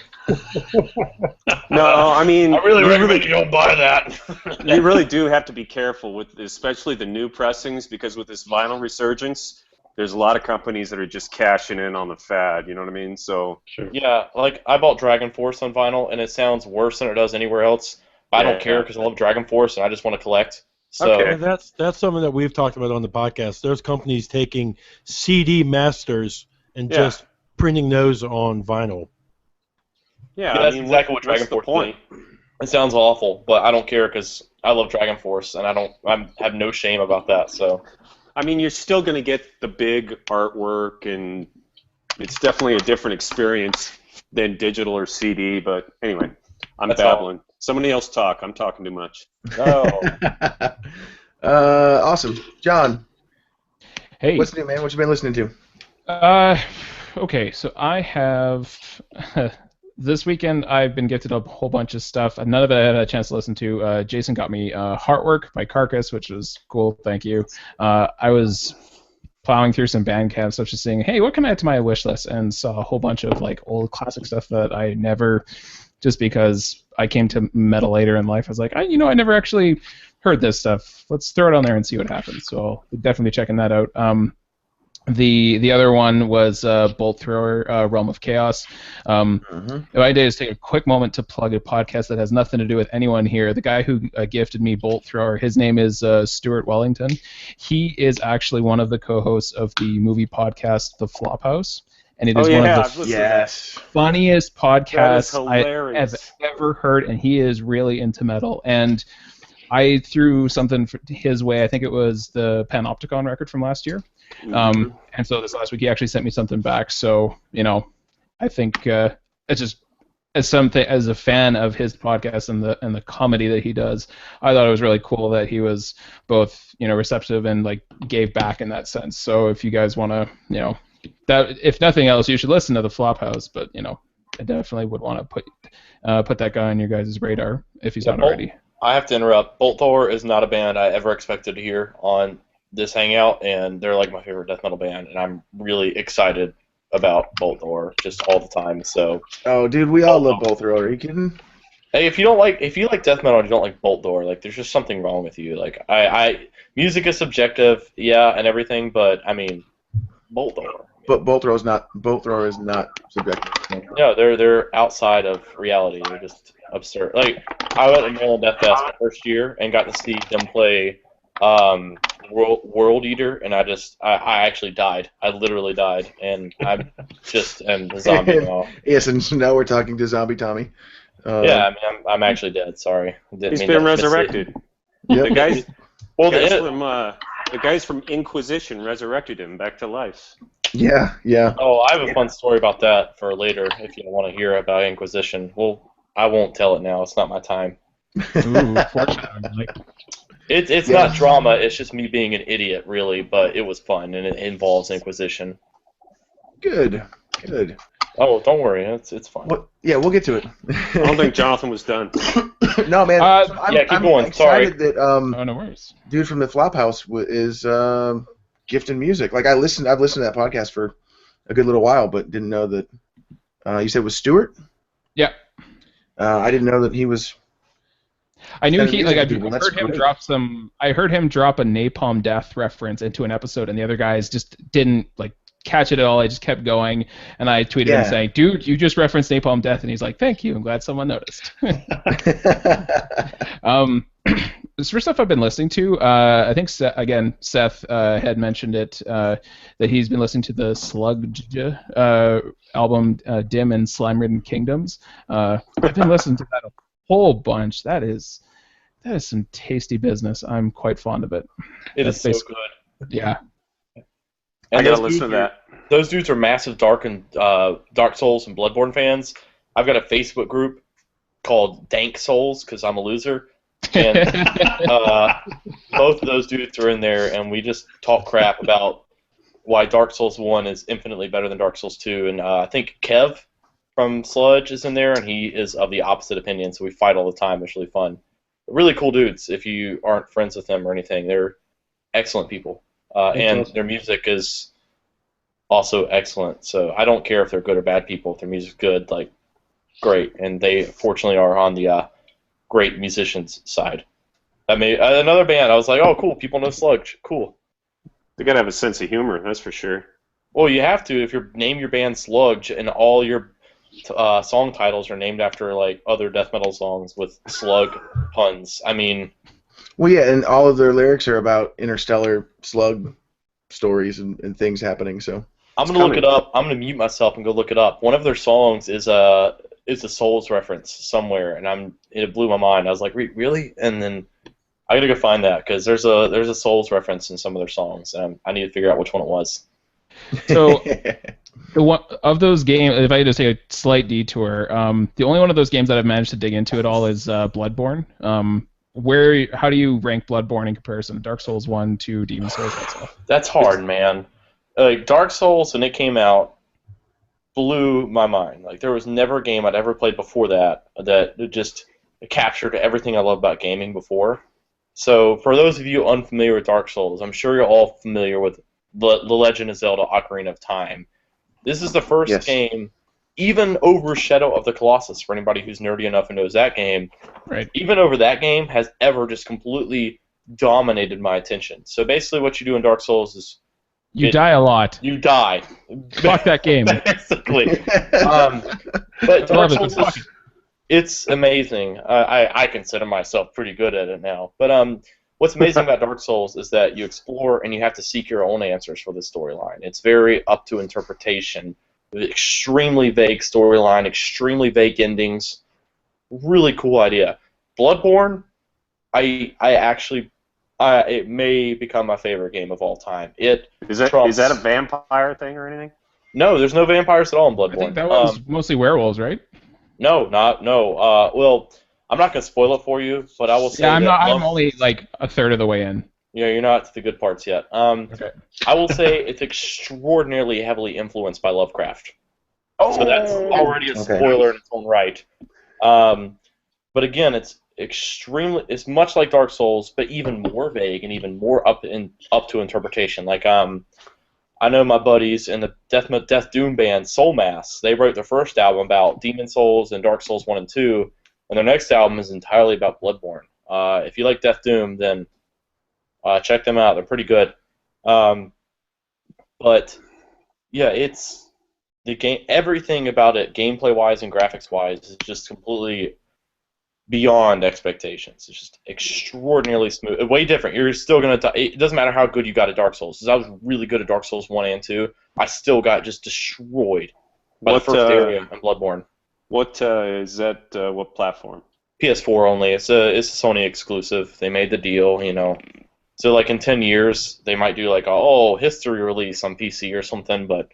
No, I mean. I really recommend you don't buy that. You really do have to be careful with, especially the new pressings, because with this vinyl resurgence, there's a lot of companies that are just cashing in on the fad. You know what I mean? So. Sure. Yeah, like I bought Dragon Force on vinyl, and it sounds worse than it does anywhere else. I don't care because I love Dragon Force and I just want to collect. So okay. That's something that we've talked about on the podcast. There's companies taking CD masters and just printing those on vinyl. Yeah, that's exactly what Dragon Force is. It sounds awful, but I don't care because I love Dragon Force and I have no shame about that. So, I mean, you're still going to get the big artwork, and it's definitely a different experience than digital or CD. But anyway, I'm babbling. Somebody else talk. I'm talking too much. Oh. Awesome. John. Hey. What's new, man? What you been listening to? Okay, so I have... this weekend I've been gifted a whole bunch of stuff. None of it I had a chance to listen to. Jason got me Heartwork by Carcass, which was cool. Thank you. I was plowing through some Bandcamp stuff, just saying, hey, what can I add to my wish list? And saw a whole bunch of like old classic stuff that I never... Just because I came to metal later in life, I was like, I never actually heard this stuff. Let's throw it on there and see what happens. So I'll definitely be checking that out. The other one was Bolt Thrower, Realm of Chaos. What I did is take a quick moment to plug a podcast that has nothing to do with anyone here. The guy who gifted me Bolt Thrower, his name is Stuart Wellington. He is actually one of the co-hosts of the movie podcast The Flophouse. And it is one of the funniest podcasts I have ever heard, and he is really into metal. And I threw something his way. I think it was the Panopticon record from last year. And so this last week he actually sent me something back. So, I think it's just as a fan of his podcast and the comedy that he does, I thought it was really cool that he was both receptive and like gave back in that sense. So if you guys want to that if nothing else, you should listen to the Flophouse. But I definitely would want to put that guy on your guys' radar if he's not already. I have to interrupt. Bolt Thrower is not a band I ever expected to hear on this hangout, and they're like my favorite death metal band, and I'm really excited about Bolt Thrower just all the time. So. Oh, dude, we all love Bolt Thrower. Are you kidding? Hey, if you like death metal and you don't like Bolt Thrower, like there's just something wrong with you. Like music is subjective, yeah, and everything, but I mean, Bolt Thrower. But Bolt Thrower is not subjective. No, they're outside of reality. They're just absurd. Like I went to Maryland Death Fest the first year and got to see them play World Eater, and I actually died. I literally died, and I'm just a zombie now. Yes, and so now we're talking to Zombie Tommy. Yeah, I mean, I'm actually dead. Sorry. He's been resurrected. Yep. The guys from Inquisition resurrected him back to life. Yeah, yeah. Oh, I have a fun story about that for later if you want to hear about Inquisition. Well, I won't tell it now. It's not my time. Ooh, fortunately. It's not drama. It's just me being an idiot, really. But it was fun, and it involves Inquisition. Good. Oh, don't worry. It's fun. Yeah, we'll get to it. I don't think Jonathan was done. No, man. Keep going. Excited Sorry. that No worries. dude from the Flophouse is gifting music. Like I've listened to that podcast for a good little while, but didn't know that. You said it was Stuart? Yeah. I didn't know that he was. I knew he like I heard him drop a Napalm Death reference into an episode, and the other guys just didn't like catch it at all. I just kept going, and I tweeted him saying, "Dude, you just referenced Napalm Death," and he's like, "Thank you. I'm glad someone noticed." For stuff I've been listening to, I think Seth had mentioned it that he's been listening to the Sludge album, Dim and Slime Ridden Kingdoms. I've been listening to that a whole bunch. That is some tasty business. I'm quite fond of it. It is so good. Yeah. And I gotta listen to that. Those dudes are massive Dark Souls and Bloodborne fans. I've got a Facebook group called Dank Souls because I'm a loser. And both of those dudes are in there, and we just talk crap about why Dark Souls 1 is infinitely better than Dark Souls 2. And I think Kev from Sludge is in there, and he is of the opposite opinion, so we fight all the time. It's really fun. Really cool dudes if you aren't friends with them or anything. They're excellent people. And their music is also excellent. So I don't care if they're good or bad people. If their music's good, like, great. And they, fortunately, are on the great musicians side. I mean, another band, I was like, oh, cool, people know Sludge. Cool. They gotta have a sense of humor, that's for sure. Well, you have to if you name your band Sludge and all your song titles are named after, like, other death metal songs with slug puns. I mean... Well, yeah, and all of their lyrics are about interstellar slug stories and things happening. So I'm gonna look it up. I'm gonna mute myself and go look it up. One of their songs is a Souls reference somewhere, and it blew my mind. I was like, really? And then I gotta go find that because there's a Souls reference in some of their songs, and I need to figure out which one it was. So the one of those games, if I had to take a slight detour, the only one of those games that I've managed to dig into at all is Bloodborne. How do you rank Bloodborne in comparison to Dark Souls 1, 2, Demon Souls, that stuff? That's hard, man. Like Dark Souls, when it came out, blew my mind. Like there was never a game I'd ever played before that just captured everything I love about gaming before. So for those of you unfamiliar with Dark Souls, I'm sure you're all familiar with The Legend of Zelda: Ocarina of Time. This is the first game, even over Shadow of the Colossus, for anybody who's nerdy enough and knows that game, right? Even over that game has ever just completely dominated my attention. So basically what you do in Dark Souls is you die a lot. You die. Fuck that game. Basically. But Dark Souls, it's amazing. I consider myself pretty good at it now. But what's amazing about Dark Souls is that you explore and you have to seek your own answers for the storyline. It's very up to interpretation. Extremely vague storyline, extremely vague endings. Really cool idea. Bloodborne, it may become my favorite game of all time. Is that a vampire thing or anything? No, there's no vampires at all in Bloodborne. I think that was mostly werewolves, right? No, no. Well, I'm not gonna spoil it for you, but I will say Yeah, I'm that not. I'm only like a third of the way in. Yeah, you're not to the good parts yet. Okay. I will say it's extraordinarily heavily influenced by Lovecraft. So that's already a spoiler in its own right. But again, it's much like Dark Souls, but even more vague and even more up to interpretation. Like I know my buddies in the Death Doom band Soul Mass. They wrote their first album about Demon Souls and Dark Souls 1 and 2, and their next album is entirely about Bloodborne. If you like Death Doom, then check them out. They're pretty good. But yeah, it's the game. Everything about it, gameplay-wise and graphics-wise, is just completely beyond expectations. It's just extraordinarily smooth. Way different. You're still gonna. It doesn't matter how good you got at Dark Souls. Because I was really good at Dark Souls 1 and 2. I still got just destroyed by the first area in Bloodborne. What is that? What platform? PS4 only. It's a Sony exclusive. They made the deal, you know. So like in 10 years, they might do like a history release on PC or something. But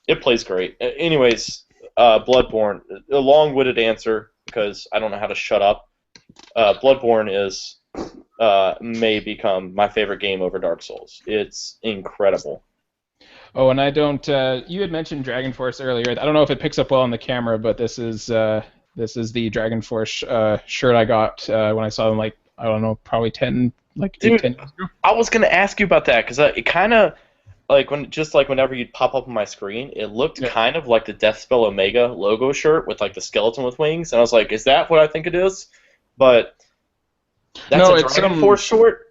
it plays great. Anyways, Bloodborne. A long-winded answer because I don't know how to shut up. Bloodborne may become my favorite game over Dark Souls. It's incredible. Oh, and I don't. You had mentioned Dragon Force earlier. I don't know if it picks up well on the camera, but this is the Dragon Force shirt I got when I saw them. Like I don't know, probably 10 years ago. I was gonna ask you about that because it kind of whenever you'd pop up on my screen, it looked kind of like the Deathspell Omega logo shirt with like the skeleton with wings, and I was like, is that what I think it is? But that's a Dragon Force shirt.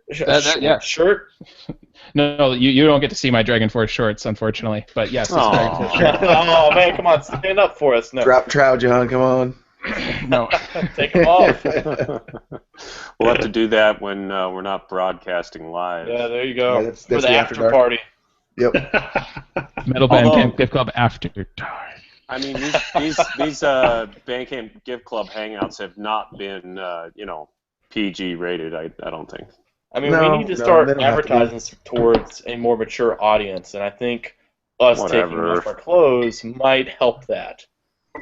No, you don't get to see my Dragon Force shorts, unfortunately. But yes, it's Dragon Force shirt. Oh man, come on, stand up for us. No. Drop trout, John. Come on. No. Take them off. We'll have to do that when we're not broadcasting live. Yeah, there you go. Yeah, that's for the the after party. Yep. Metal Bandcamp Gift Club after dark. I mean, these Bandcamp Gift Club hangouts have not been PG rated. I don't think. I mean, we need to start advertising towards a more mature audience, and I think us taking off our clothes might help that.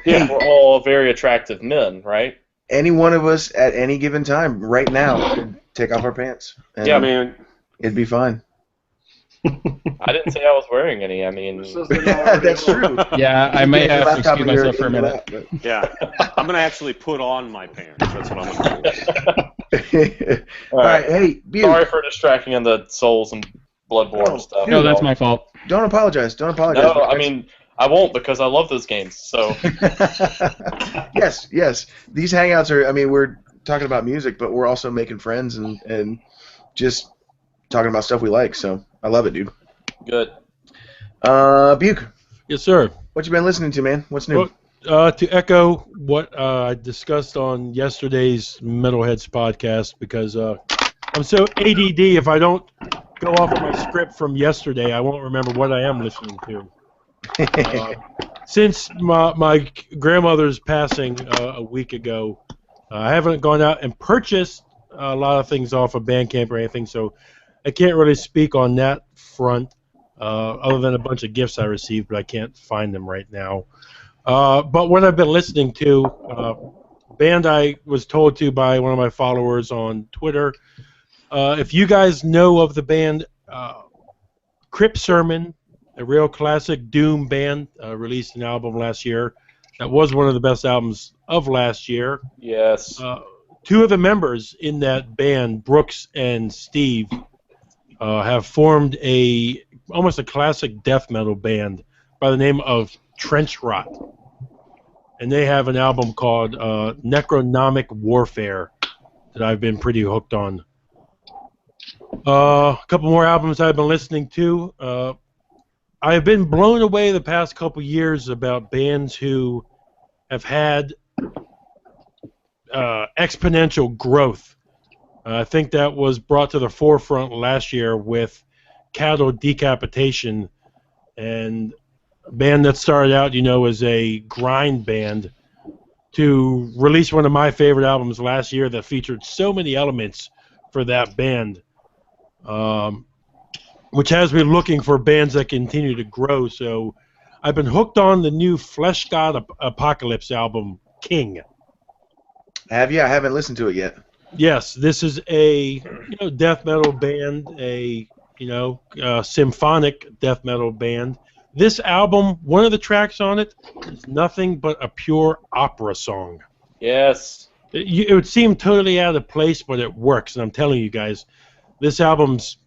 Yeah, we're all very attractive men, right? Any one of us at any given time, right now, could take off our pants. Yeah, I mean, it'd be fine. I didn't say I was wearing any. I mean, that's true. Yeah, I may have to excuse myself for a minute. Yeah, I'm gonna actually put on my pants. That's what I'm gonna do. All right, hey, Butte. Sorry for distracting on the Souls and Bloodborne stuff. No, that's my fault. Don't apologize. Don't apologize. No, I mean, I won't because I love those games. So. Yes. These hangouts are. I mean, we're talking about music, but we're also making friends and just talking about stuff we like. So I love it, dude. Good. Buke. Yes, sir. What you been listening to, man? What's new? Well, to echo what I discussed on yesterday's Metalheads podcast, because I'm so ADD, if I don't go off of my script from yesterday, I won't remember what I am listening to. Since my grandmother's passing a week ago, I haven't gone out and purchased a lot of things off of Bandcamp or anything, so I can't really speak on that front, other than a bunch of gifts I received, but I can't find them right now. But what I've been listening to, band I was told to by one of my followers on Twitter, if you guys know of the band Crypt Sermon, a real classic Doom band, released an album last year. That was one of the best albums of last year. Yes. Two of the members in that band, Brooks and Steve, have formed almost a classic death metal band by the name of Trench Rot. And they have an album called Necronomic Warfare that I've been pretty hooked on. A couple more albums I've been listening to. I've been blown away the past couple years about bands who have had exponential growth. I think that was brought to the forefront last year with Cattle Decapitation, and a band that started out, as a grind band, to release one of my favorite albums last year that featured so many elements for that band, which has me looking for bands that continue to grow. So I've been hooked on the new Flesh God Apocalypse album, King. Have you? I haven't listened to it yet. Yes, this is a death metal band, symphonic death metal band. This album, one of the tracks on it, is nothing but a pure opera song. Yes. It would seem totally out of place, but it works. And I'm telling you guys, this album's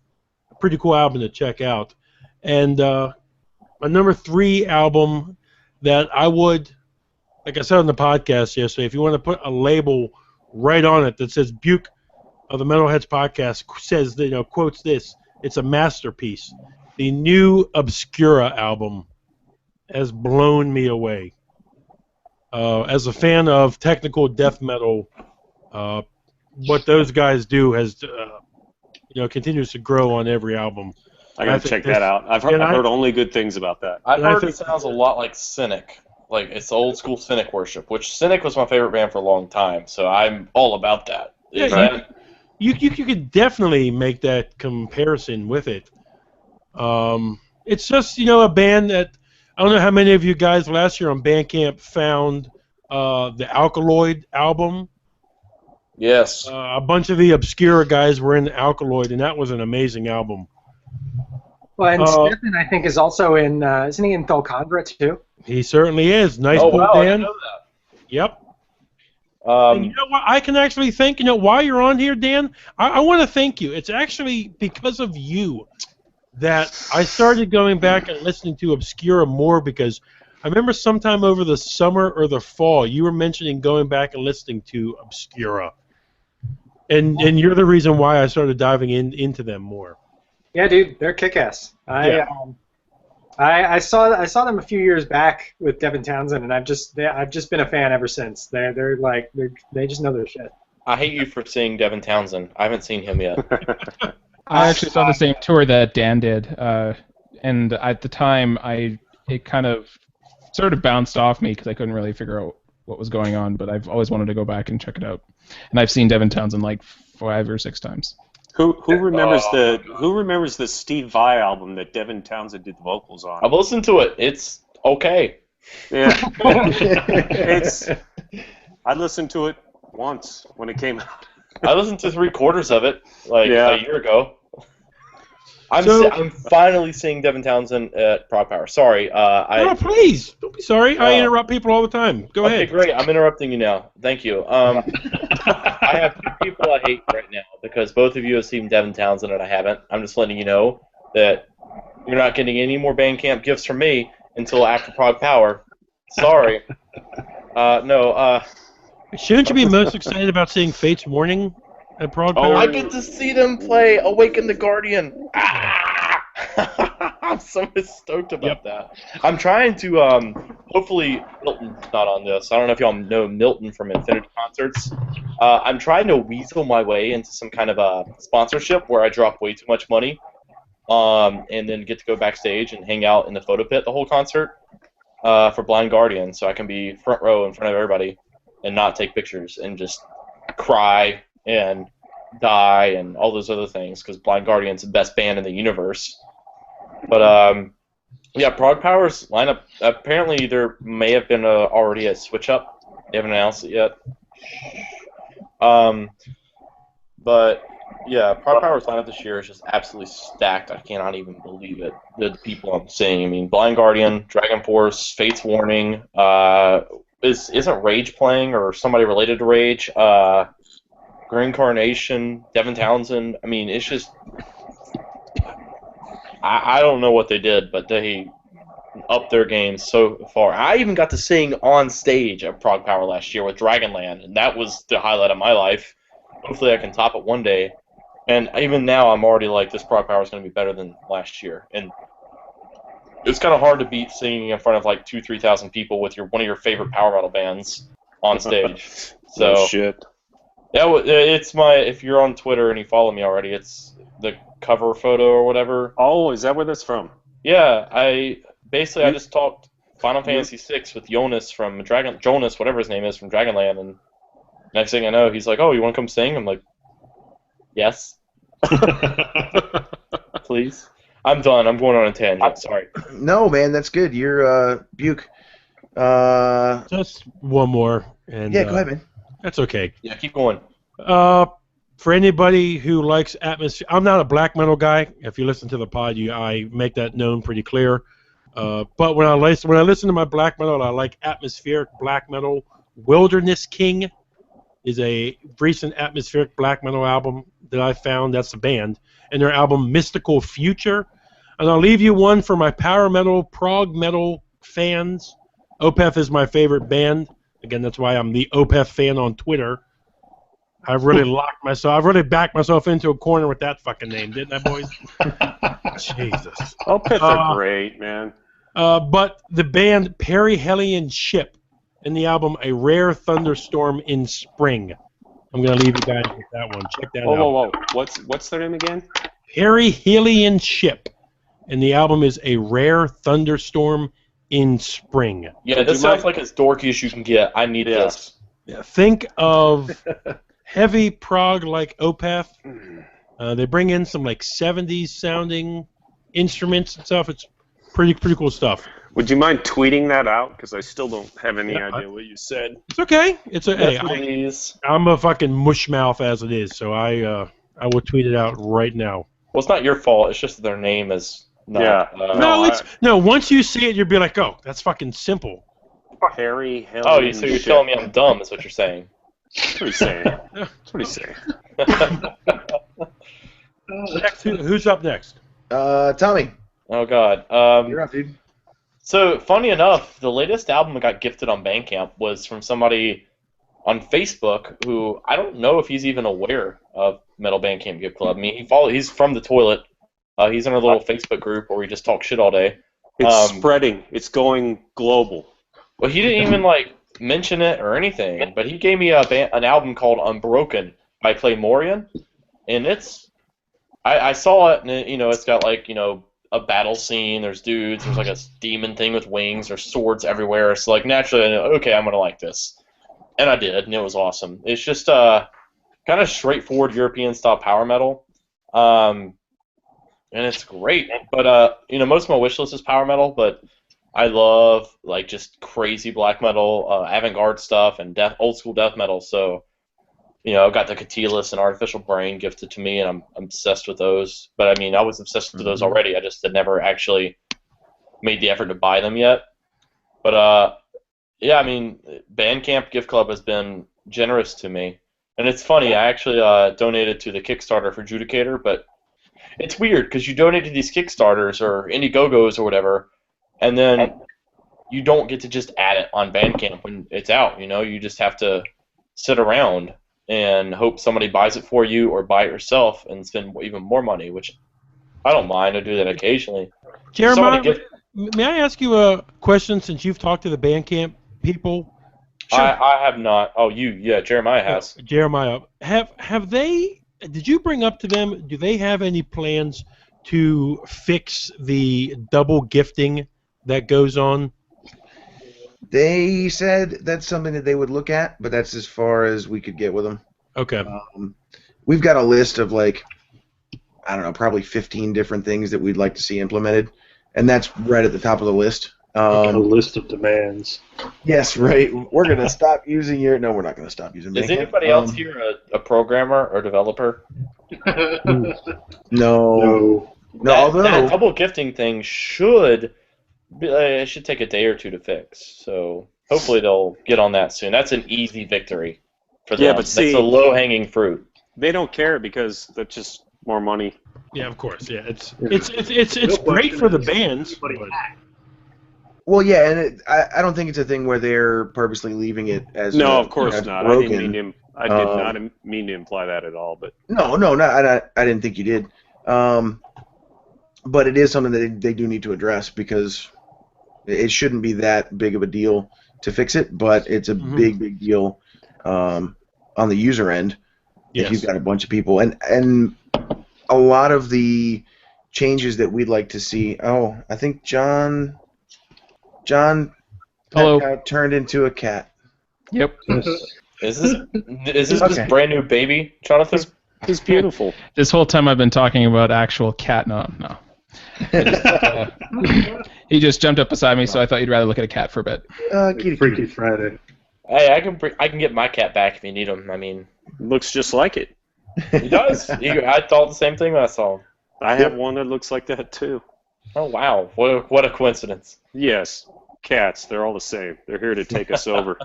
a pretty cool album to check out. And my number 3 album that I would, like I said on the podcast yesterday, if you want to put a label right on it that says Buke of the Metalheads Podcast says, quotes this, it's a masterpiece. The new Obscura album has blown me away. As a fan of technical death metal, what those guys do has, continues to grow on every album. I gotta check that out. I've heard only good things about that. I've heard it sounds a lot like Cynic. Like, it's old school Cynic worship, which Cynic was my favorite band for a long time, so I'm all about that. Yeah, you could definitely make that comparison with it. It's just, a band that, I don't know how many of you guys last year on Bandcamp found the Alkaloid album. Yes. A bunch of the Obscura guys were in Alkaloid, and that was an amazing album. Well, and Stefan, I think, is also in, isn't he in Tholkandra, too? He certainly is. Nice pull, Dan. I didn't know that. Yep. And you know what? I can actually thank, while you're on here, Dan, I want to thank you. It's actually because of you that I started going back and listening to Obscura more, because I remember sometime over the summer or the fall, you were mentioning going back and listening to Obscura. And you're the reason why I started diving into them more. Yeah, dude, they're kick-ass. I saw them a few years back with Devin Townsend, and I've just been a fan ever since. They just know their shit. I hate you for seeing Devin Townsend. I haven't seen him yet. I actually saw the same tour that Dan did, and at the time, it kind of sort of bounced off me because I couldn't really figure out what was going on. But I've always wanted to go back and check it out, and I've seen Devin Townsend like 5 or 6 times. Who remembers the Steve Vai album that Devin Townsend did the vocals on? I've listened to it. It's okay. Yeah. I listened to it once when it came out. I listened to 3/4 of it a year ago. I'm finally seeing Devin Townsend at Prog Power. Sorry. No, please. Don't be sorry. I interrupt people all the time. Go ahead. Okay, great. I'm interrupting you now. Thank you. I have 2 people I hate right now because both of you have seen Devin Townsend and I haven't. I'm just letting you know that you're not getting any more Bandcamp gifts from me until after Prog Power. Sorry. Shouldn't you be most excited about seeing Fate's Warning at Prog Power? I get to see them play Awaken the Guardian. I'm so stoked about that. I'm trying to, hopefully, Milton's not on this. I don't know if y'all know Milton from Infinity Concerts. I'm trying to weasel my way into some kind of a sponsorship where I drop way too much money and then get to go backstage and hang out in the photo pit the whole concert for Blind Guardian, so I can be front row in front of everybody and not take pictures and just cry and die and all those other things because Blind Guardian's the best band in the universe. But Prog Power's lineup, apparently there may have been already a switch up. They haven't announced it yet. But yeah, Prog Power's lineup this year is just absolutely stacked. I cannot even believe it. The people I'm seeing. I mean, Blind Guardian, Dragon Force, Fate's Warning. Isn't Rage playing or somebody related to Rage? Reincarnation, Devin Townsend. I mean, it's just I don't know what they did, but they upped their game so far. I even got to sing on stage at Prog Power last year with Dragonland, and that was the highlight of my life. Hopefully I can top it one day. And even now I'm already like, this Prog Power is going to be better than last year. And it's kind of hard to beat singing in front of like 2,000-3,000 people with one of your favorite power metal bands on stage. So oh, shit. Yeah, it's if you're on Twitter and you follow me already, it's the cover photo or whatever. Oh, is that where that's from? Yeah, I just talked Final Fantasy VI with Jonas, whatever his name is, from Dragonland, and next thing I know, he's like, "Oh, you want to come sing?" I'm like, "Yes, please." I'm done. I'm going on a tangent. Sorry. No, man, that's good. You're Buke. Just one more. And, Yeah, go ahead, man. That's okay. Yeah, keep going. For anybody who likes atmosphere, I'm not a black metal guy. If you listen to the pod, I make that known pretty clear. But when I listen to my black metal, I like atmospheric black metal. Wilderness King is a recent atmospheric black metal album that I found. That's the band, and their album Mystical Future. And I'll leave you one for my power metal, prog metal fans. Opeth is my favorite band. Again, that's why I'm the Opeth fan on Twitter. I've really backed myself into a corner with that fucking name, didn't I, boys? Jesus. Opeth are great, man. But the band Perihelion Ship and the album A Rare Thunderstorm in Spring. I'm going to leave you guys with that one. Check that out. Whoa. What's their name again? Perihelion Ship. And the album is A Rare Thunderstorm in Spring. Yeah, this sounds like as dorky as you can get. I need this. Yeah, think of heavy prog like Opeth. They bring in some like 70s sounding instruments and stuff. It's pretty cool stuff. Would you mind tweeting that out? Because I still don't have any idea what you said. It's okay. Hey, I'm a fucking mushmouth as it is, so I will tweet it out right now. Well, it's not your fault. It's just their name is not. No. Once you see it, you'll be like, oh, that's fucking simple. Harry Hill. Oh, so you're telling me I'm dumb? Is what you're saying? That's what he's saying. That's what he's saying. Who's up next? Tommy. Oh God. You're up, dude. So funny enough, the latest album that got gifted on Bandcamp was from somebody on Facebook who I don't know if he's even aware of Metal Bandcamp Gift Club. I mean, he's from the toilet. He's in our little Facebook group where we just talk shit all day. It's spreading. It's going global. Well, he didn't even mention it or anything, but he gave me an album called Unbroken by Claymorian, and I saw it, and it's got a battle scene. There's dudes. There's a demon thing with wings. There's swords everywhere. So naturally, I know, okay, I'm gonna like this, and I did, and it was awesome. It's just kind of straightforward European style power metal, and it's great. But most of my wish list is power metal, but I love just crazy black metal, avant-garde stuff, and old school death metal. So, I've got the Catilis and Artificial Brain gifted to me, and I'm obsessed with those. But I mean, I was obsessed with those already. I just had never actually made the effort to buy them yet. But yeah, I mean, Bandcamp Gift Club has been generous to me, and it's funny. I actually donated to the Kickstarter for Judicator, but it's weird because you donate to these Kickstarters or Indiegogos or whatever. And then you don't get to just add it on Bandcamp when it's out, You just have to sit around and hope somebody buys it for you or buy it yourself and spend even more money, which I don't mind. I do that occasionally. Jeremiah, may I ask you a question since you've talked to the Bandcamp people? Sure. I have not. Oh, Jeremiah has. Jeremiah, did you bring up to them, do they have any plans to fix the double gifting that goes on? They said that's something that they would look at, but that's as far as we could get with them. Okay. We've got a list of probably 15 different things that we'd like to see implemented, and that's right at the top of the list. A list of demands. Yes, right. We're going to stop using your... No, we're not going to stop using Bandcamp. Is anybody else here a programmer or developer? No. That double gifting thing should take a day or two to fix. So hopefully they'll get on that soon. That's an easy victory for them. Yeah, but see, that's a low-hanging fruit. They don't care because that's just more money. Yeah, of course. Yeah, it's great for the bands. Well, yeah, and I don't think it's a thing where they're purposely leaving it as of course not. Broken. I did not mean to imply that at all. But no, I didn't think you did. But it is something that they do need to address because it shouldn't be that big of a deal to fix it, but it's a big deal on the user end. Yes. If you've got a bunch of people, and a lot of the changes that we'd like to see. Oh, I think John Hello. Turned into a cat. Yep. Is this this brand new baby, Jonathan? He's beautiful. This whole time I've been talking about actual cat. No. He just jumped up beside me, so I thought you'd rather look at a cat for a bit. Kitty, Freaky Friday. Hey, I can get my cat back if you need him. I mean, Looks just like it. he does. I thought the same thing when I saw him. I have one that looks like that too. Oh wow, what a coincidence. Yes, cats. They're all the same. They're here to take us over.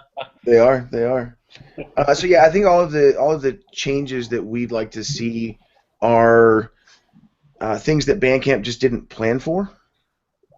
They are. They are. So yeah, I think all of the changes that we'd like to see are things that Bandcamp just didn't plan for.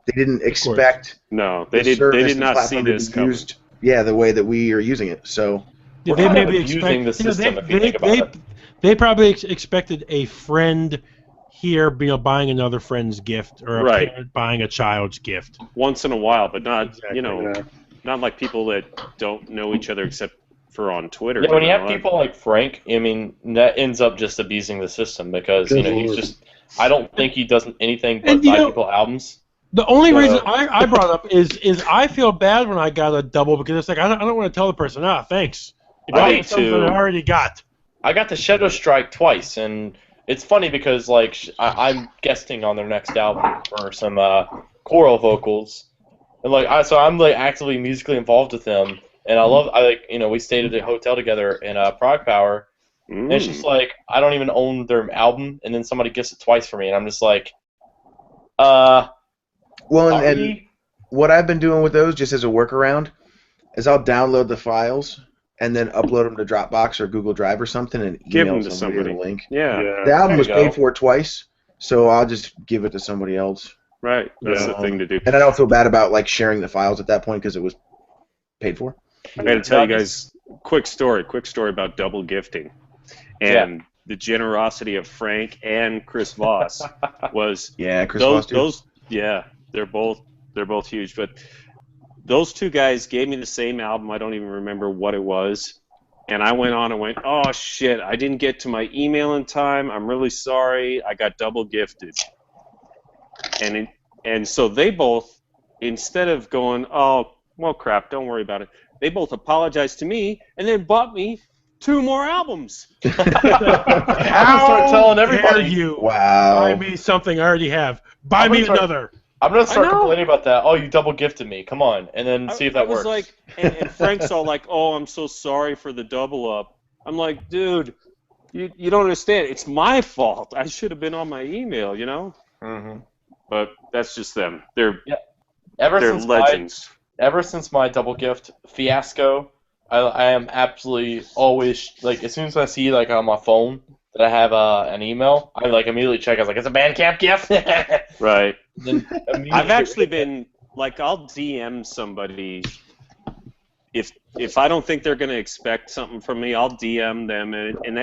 They didn't expect. No, they the did. service, They did the not platform see to this be coming. used, yeah, the way that we are using it. So We're They kind of maybe abusing the system if you think about it. They probably expected a friend here, buying another friend's gift, or a Right. parent buying a child's gift. Once in a while, but not Exactly, Yeah. not like people that don't know each other except for on Twitter. Yeah, when you know, have people like Frank, I mean, that ends up just abusing the system because Good he's Lord. just. I don't think he does anything but And, you buy know- people albums. The only So- reason I brought up is I feel bad when I got a double because it's like I don't want to tell the person, thanks. You I got need something to- I already got. I got the Shadow Strike twice, and it's funny because like I'm guesting on their next album for some choral vocals, and so I'm like actively musically involved with them, and we stayed at a hotel together in Prague Power, and it's just like I don't even own their album, and then somebody gets it twice for me, and I'm just like, well, and sorry? what I've been doing with those, just as a workaround, is I'll download the files and then upload them to Dropbox or Google Drive or something and Give email them to somebody somebody. the link. Yeah, Yeah. The album There was you go. paid for twice, so I'll just give it to somebody else. right. That's the Yeah. thing to do. And I don't feel bad about like sharing the files at that point because it was paid for. I got to tell you guys, quick story about double gifting, and the generosity of Frank and Chris Voss was Yeah, Chris Voss too. they're both huge, but those two guys gave me the same album. I don't even remember what it was, and I went on and went, oh shit, I didn't get to my email in time. I'm really sorry. I got double gifted, and so they both, instead of going, oh well crap, don't worry about it, they both apologized to me and then bought me 2 more albums. I'm gonna start telling Dare everybody. you Wow. buy me something I already have. Buy I'm me gonna start- another. I'm gonna start I know. complaining about that. Oh, you double gifted me. Come on, and then see if that I was works. like, and Frank's all like, oh, I'm so sorry for the double up. I'm like, dude, you don't understand. It's my fault. I should have been on my email, you know? Mhm. But that's just them. They're Ever since my double gift fiasco, I am absolutely always like as soon as I see like on my phone that I have an email, I like immediately check. I was like, it's a Bandcamp gift. right. Then immediately I've actually been like, I'll DM somebody if I don't think they're gonna expect something from me. I'll DM them, and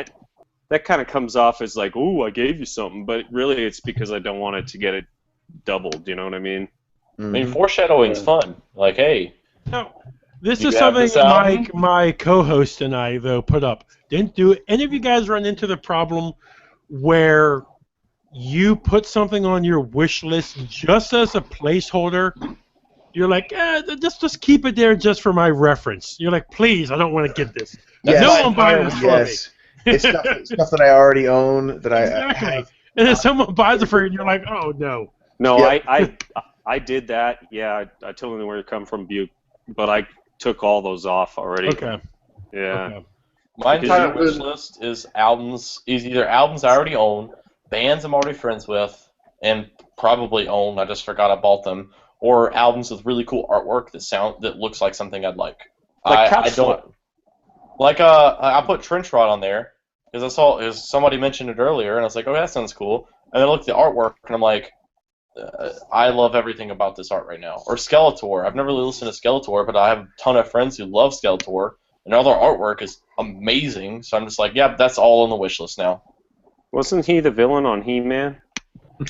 that kind of comes off as like, ooh, I gave you something, but really it's because I don't want it to get it doubled. You know what I mean? I mean, foreshadowing's fun. Like, hey, No, this You is have something this album? my co-host and I though put up. Didn't do any of you guys run into the problem where you put something on your wish list just as a placeholder? You're like, just keep it there just for my reference. You're like, please, I don't want to get this. Yes. No one buy this for Yes. It's stuff that I already own that I Exactly. have. And then someone buys it for you, and you're like, oh no. No, Yeah. I did that. Yeah, I totally know where you come from, Butte, but I took all those off already. Okay. Yeah. Okay. my Because entire wish list is either albums I already own, bands I'm already friends with, and probably own. I just forgot I bought them, or albums with really cool artwork that looks like something I'd like. Like I Couch don't Flip. like. I put Trench Rot on there because I saw somebody mentioned it earlier, and I was like, oh, that sounds cool. And then I looked at the artwork, and I'm like, I love everything about this art right now. Or Skeletor. I've never really listened to Skeletor, but I have a ton of friends who love Skeletor, and all their artwork is amazing. So I'm just like, yeah, that's all on the wish list now. Wasn't he the villain on He-Man?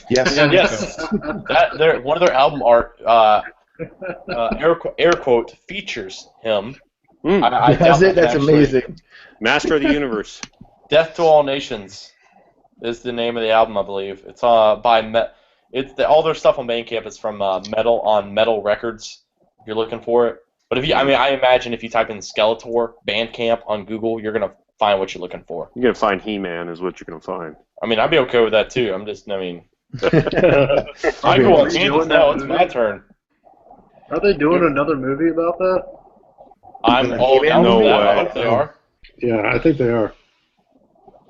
Yes. Yes, one of their album art, air quote, features him. I That's doubt it. That's actually- amazing. Master of the Universe. Death to All Nations is the name of the album, I believe. It's by all their stuff on Bandcamp is from Metal on Metal Records. If you're looking for it, but I imagine if you type in Skeletor Bandcamp on Google, you're gonna find what you're looking for. You're gonna find He-Man is what you're gonna find. I mean, I'd be okay with that too. I go on tangents now. It's my turn. Are they doing another movie about that? I'm all down No with that. way. I hope they are. Yeah, I think they are.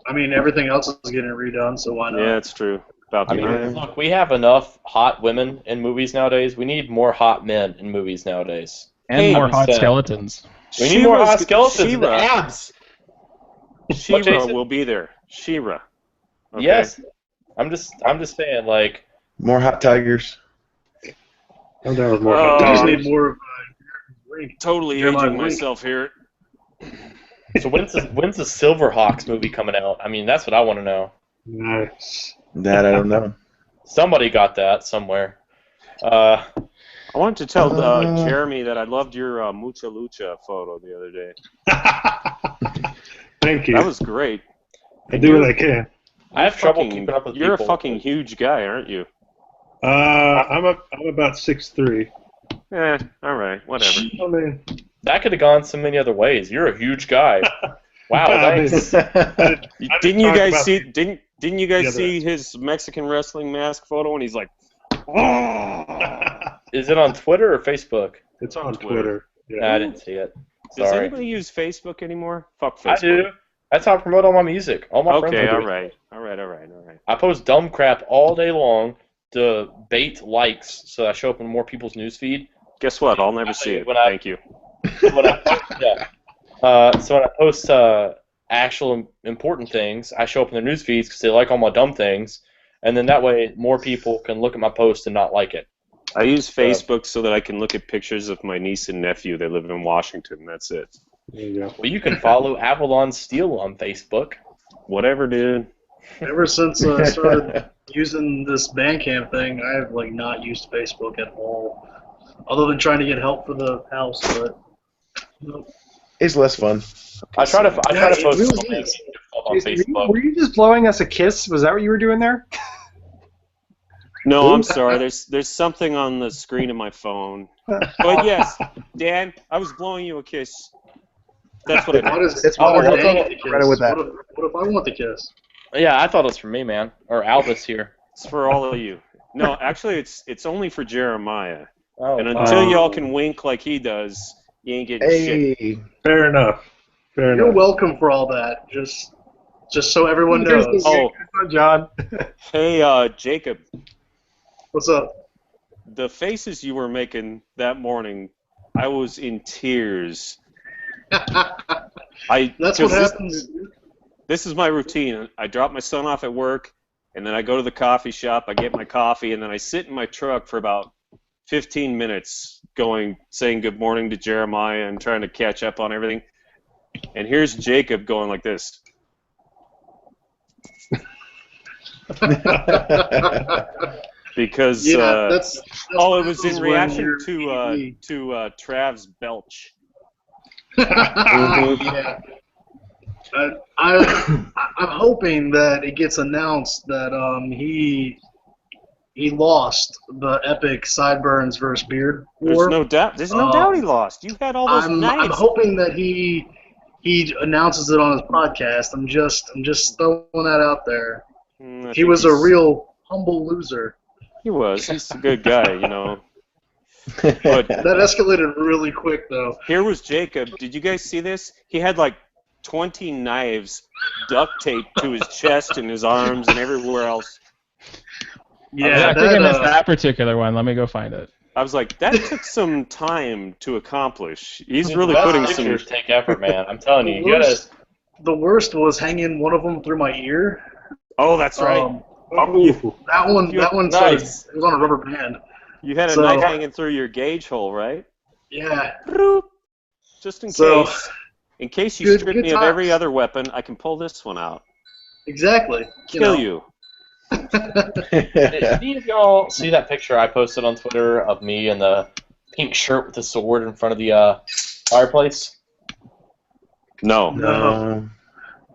I mean, everything else is getting redone, so why not? Yeah, it's true. About I the mean, look, we have enough hot women in movies nowadays. We need more hot men in movies nowadays. And Hey, more I'm hot saying. skeletons. We need more hot She-Ra's- skeletons and She-Ra. abs. She-Ra Jason? will be there. She-Ra. Okay? Yes. I'm just saying, like, More hot tigers. I'm down with more. Oh. We just hot need dogs. more of Link. Totally Jeremiah aging Link. myself here. so when's the Silverhawks movie coming out? I mean, that's what I want to know. Nice. That I don't know. Somebody got that somewhere. I wanted to tell Uh, Jeremy that I loved your Mucha Lucha photo the other day. Thank you. That was great. I do what I can. I have trouble keeping up with You're people. a fucking huge guy, aren't you? I'm about 6'3". All right, whatever. I mean, That could have gone so many other ways. You're a huge guy. Wow, I mean, thanks. Didn't you talk guys about see? Didn't you guys the other- see his Mexican wrestling mask photo? And he's like, Is it on Twitter or Facebook? it's on Twitter. Twitter. Nah, Yeah. I didn't see it. does Sorry. anybody use Facebook anymore? Fuck Facebook. I do. That's how I promote all my music. All my friends Okay, do all it. right. I post dumb crap all day long to bait likes so I show up in more people's newsfeed. Guess what? I'll never see it. When I- Thank you. When I post, so when I post actual important things, I show up in their news feeds because they like all my dumb things, and then that way more people can look at my post and not like it. I use Facebook so that I can look at pictures of my niece and nephew. They live in Washington. That's it. There you go. Well, you can follow Avalon Steel on Facebook. Whatever, dude. Ever since I started using this Bandcamp thing, I have like not used Facebook at all, other than trying to get help for the house. But nope. It's less fun. I try to post it really something is. on Facebook. Were you just blowing us a kiss? Was that what you were doing there? No, I'm sorry. There's something on the screen of my phone. But yes, Dan, I was blowing you a kiss. That's what I What meant. is? It's Why more would than- I get the kiss? right with that. What if I want the kiss? Yeah, I thought it was for me, man. Or Albus here. It's for all of you. No, actually, it's only for Jeremiah. Oh, And until y'all can wink like he does, you ain't getting shit. Hey. Fair enough. Fair You're enough. welcome for all that. Just so everyone knows. Oh, John. hey, Jacob, What's up? the faces you were making that morning, I was in tears. That's what 'cause happens. This is my routine. I drop my son off at work, and then I go to the coffee shop, I get my coffee, and then I sit in my truck for about 15 minutes saying good morning to Jeremiah and trying to catch up on everything. And here's Jacob going like this. Because Yeah, that's oh, it was in when reaction you're to Trav's belch. Yeah. I'm hoping that it gets announced that he lost the epic Sideburns versus Beard There's war. no doubt. There's no doubt he lost. You had all those I'm knives. hoping that he announces it on his podcast. I'm just throwing that out there. I He think was a he's- real humble loser. He was. He's a good guy, you know. But That escalated really quick, though. here was Jacob. Did you guys see this? He had like 20 knives duct taped to his chest and his arms and everywhere else. Yeah, I think I missed that particular one. Let me go find it. I was like, that took some time to accomplish. He's really Best putting some. pictures take effort, man. I'm telling you, you gotta. The worst was hanging one of them through my ear. Oh, that's right. That one Nice. it was on a rubber band. You had a So- knife hanging through your gauge hole, right? Yeah. Just in So, case. In case you good- strip good me of every times. other weapon, I can pull this one out. Exactly. Kill you. Did any of y'all see that picture I posted on Twitter of me in the pink shirt with the sword in front of the fireplace? No. No.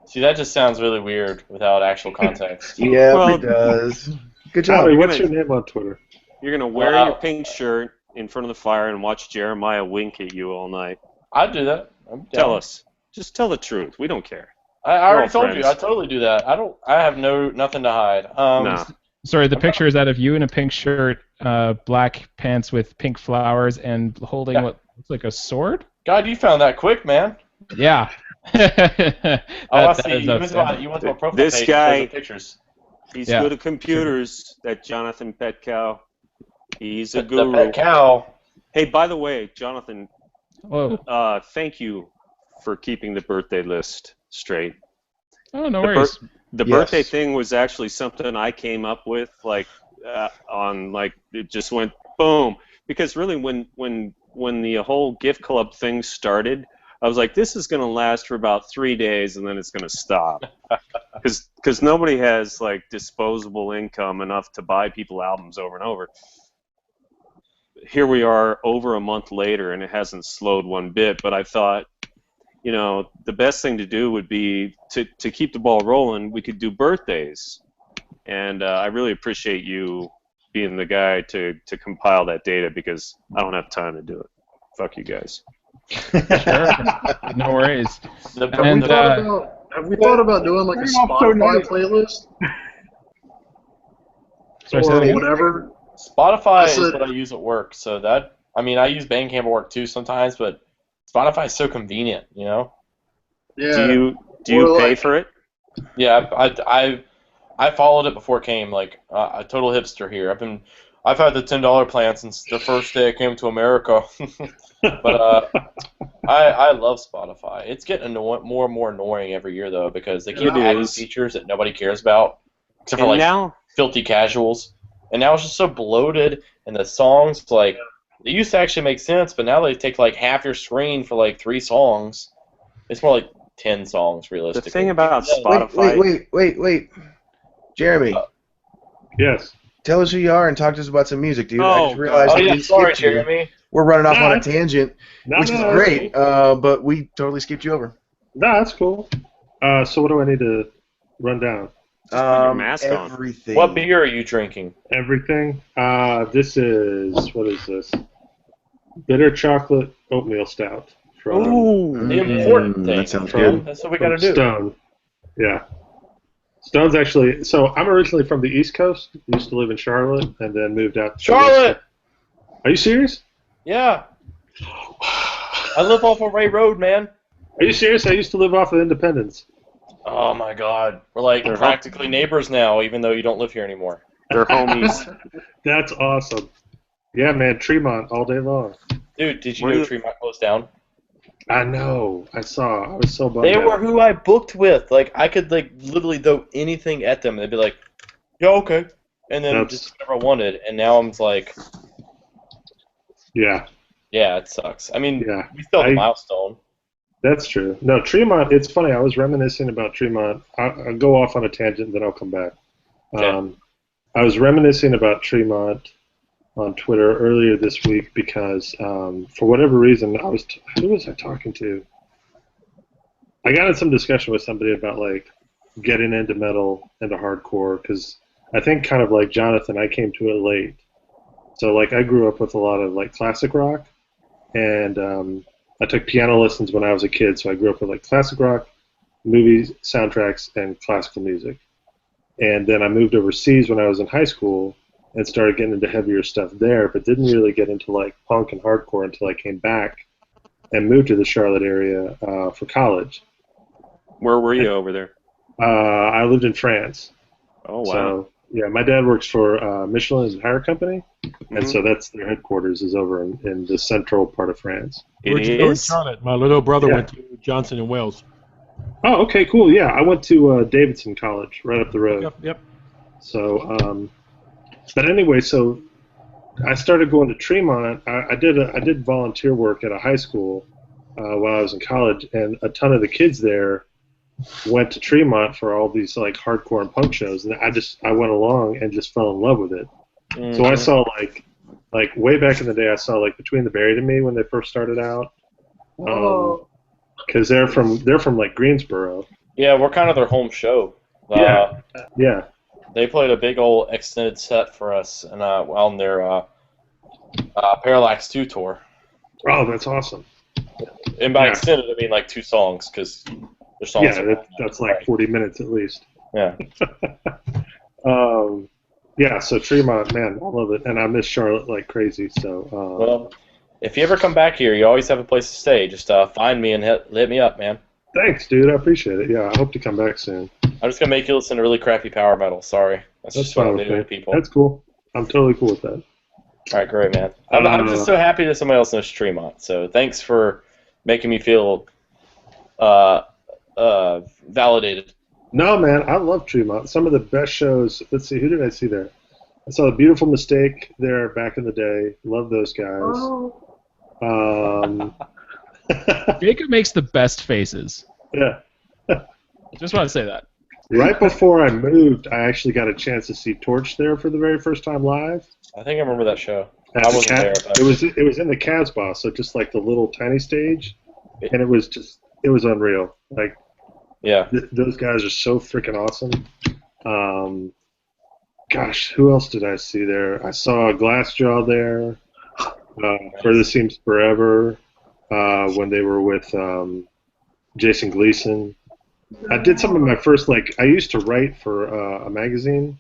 See, that just sounds really weird without actual context. Yeah, Well- it does. Good job. Howie, you're what's gonna- your name on Twitter? You're going to wear Wow. your pink shirt in front of the fire and watch Jeremiah wink at you all night. I'd do that. I'm down. Tell us. Just tell the truth. We don't care. I We're already all told friends. you. I totally do that. I have nothing to hide. No. Sorry, the picture is that of you in a pink shirt, black pants with pink flowers, and holding what looks like a sword? God, you found that quick, man. Yeah. I see. You went to my profile This page guy- and shows the pictures. He's Yeah. good at computers, that Jonathan Petcow. He's a The guru. pet cow. Hey, by the way, Jonathan, Whoa. thank you for keeping the birthday list straight. Oh, no The worries. The Yes. birthday thing was actually something I came up with, it just went boom. Because really, when the whole gift club thing started, I was like, this is going to last for about 3 days, and then it's going to stop. Because nobody has like disposable income enough to buy people albums over and over. Here we are over a month later, and it hasn't slowed one bit. But I thought, the best thing to do would be to keep the ball rolling. We could do birthdays, and I really appreciate you being the guy to compile that data because I don't have time to do it. Fuck you guys. Sure. No worries. And, Have we thought about doing like a Spotify playlist sorry, say that or again? whatever? Spotify That's is it. what I use at work, so that I use Bandcamp at work too sometimes, but Spotify is so convenient, Yeah. Do you Or, pay like- for it? Yeah, I followed it before it came, like a total hipster here. I've had the $10 plan since the first day I came to America. But I love Spotify. It's getting more and more annoying every year though because they keep It adding is. features that nobody cares about, except for And like now, filthy casuals. And now it's just so bloated, and the songs like they used to actually make sense, but now they take like half your screen for like 3 songs. It's more like 10 songs the realistically. thing about Yeah. Spotify, Wait. Jeremy, Yes. tell us who you are and talk to us about some music, dude. I Oh, just realized Oh that yeah, we sorry, skipped you. Jeremy. We're running off on a No, tangent, No, which is no, great, but we totally skipped you over. No, that's cool. So what do I need to run down? Just put your mask on. Everything. What beer are you drinking? Everything. This is what is this? Bitter chocolate oatmeal stout from, ooh, The important thing. That sounds From- good. That's what we from gotta do. Stone. Yeah. Stone's actually. So I'm originally from the East Coast. Used to live in Charlotte, and then moved out. to the West Charlotte! Coast. Are you serious? Yeah. I live off of Ray Road, man. Are you serious? I used to live off of Independence. Oh my God. We're like practically neighbors now, even though you don't live here anymore. they're homies. That's awesome. Yeah, man, Tremont all day long. Dude, did you Where know you- Tremont closed down? I know. I saw. I was so bummed They out. were who I booked with. Like, I could, like, literally throw anything at them, and they'd be like, yeah, okay. And then That's- just whatever I wanted. And now I'm like, Yeah, yeah, it sucks. I mean, yeah. we still have a I- milestone. That's true. No, Tremont, it's funny. I was reminiscing about Tremont. I'll go off on a tangent, then I'll come back. Okay. I was reminiscing about Tremont on Twitter earlier this week because, for whatever reason, who was I talking to? I got in some discussion with somebody about, like, getting into metal, into hardcore, because I think kind of like Jonathan, I came to it late. So, like, I grew up with a lot of, like, classic rock, and I took piano lessons when I was a kid, so I grew up with like classic rock, movies, soundtracks, and classical music. And then I moved overseas when I was in high school and started getting into heavier stuff there, but didn't really get into like punk and hardcore until I came back and moved to the Charlotte area for college. Where were you over there? I lived in France. Oh wow. So, yeah, my dad works for Michelin as a hire company, and so that's their headquarters is over in the central part of France. It Where'd you go in is? Charlotte? My little brother Yeah. went to Johnson and Wales. Oh, okay, cool. Yeah, I went to Davidson College right up the road. Yep. So, but anyway, so I started going to Tremont. I did volunteer work at a high school while I was in college, and a ton of the kids there went to Tremont for all these like hardcore and punk shows, and I went along and just fell in love with it. So I saw like way back in the day, I saw like Between the Buried and Me when they first started out. Because they're from like Greensboro. Yeah, we're kind of their home show. Yeah. Yeah. They played a big old extended set for us and on their Parallax 2 tour. Oh, that's awesome. And by Yeah. extended, I mean like 2 songs, because their songs Yeah, are that's like 40 minutes at least. Yeah. Yeah, so Tremont, man, I love it, and I miss Charlotte like crazy. So, Well, if you ever come back here, you always have a place to stay. Just find me and hit me up, man. thanks, dude. I appreciate it. Yeah, I hope to come back soon. I'm just gonna make you listen to really crappy power metal. Sorry, that's just what fine I'm with doing me. to people. That's cool. I'm totally cool with that. All right, great, man. I'm just so happy that somebody else knows Tremont. So thanks for making me feel validated. No, man, I love Tremont. Some of the best shows. Let's see, who did I see there? I saw The Beautiful Mistake there back in the day. Love those guys. Jacob makes the best faces. Yeah. Just want to say that. Right before I moved, I actually got a chance to see Torch there for the very first time live. I think I remember that show. At I the wasn't there. But... It was in the Casbah, so just like the little tiny stage, and it was unreal. Like, yeah, those guys are so freaking awesome. Gosh, who else did I see there? I saw Glassjaw there. Further Seems Forever when they were with Jason Gleason. I did some of my first, like, I used to write for a magazine,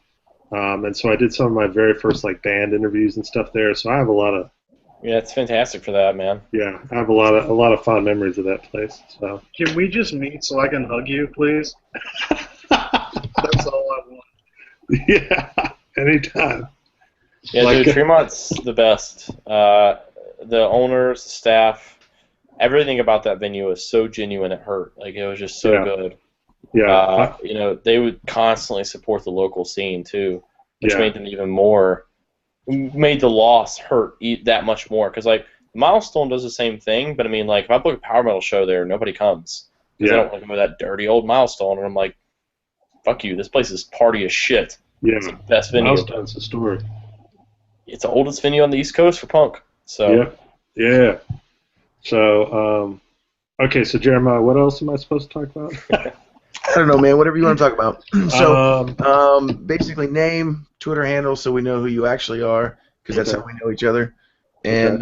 and so I did some of my very first, like, band interviews and stuff there, so I have a lot of... Yeah, it's fantastic for that, man. Yeah, I have a lot of fond memories of that place, so... Can we just meet so I can hug you, please? That's all I want. Yeah, anytime. Yeah, Like, dude, Tremont's the best. The owners, the staff, everything about that venue was so genuine it hurt. Like, it was just so good. Yeah. You know, they would constantly support the local scene, too, which Yeah. made them even more, made the loss hurt that much more. Because, like, Milestone does the same thing, but I mean, like, if I book a power metal show there, nobody comes. Because they don't want to go to that dirty old Milestone. And I'm like, fuck you, this place is party as shit. Yeah. It's the best venue. Milestone's historic. It's the oldest venue on the East Coast for punk. So. Yep. Yeah. So, okay, so Jeremiah, what else am I supposed to talk about? I don't know, man. Whatever you want to talk about. So, basically, name, Twitter handle, so we know who you actually are, because that's how we know each other. And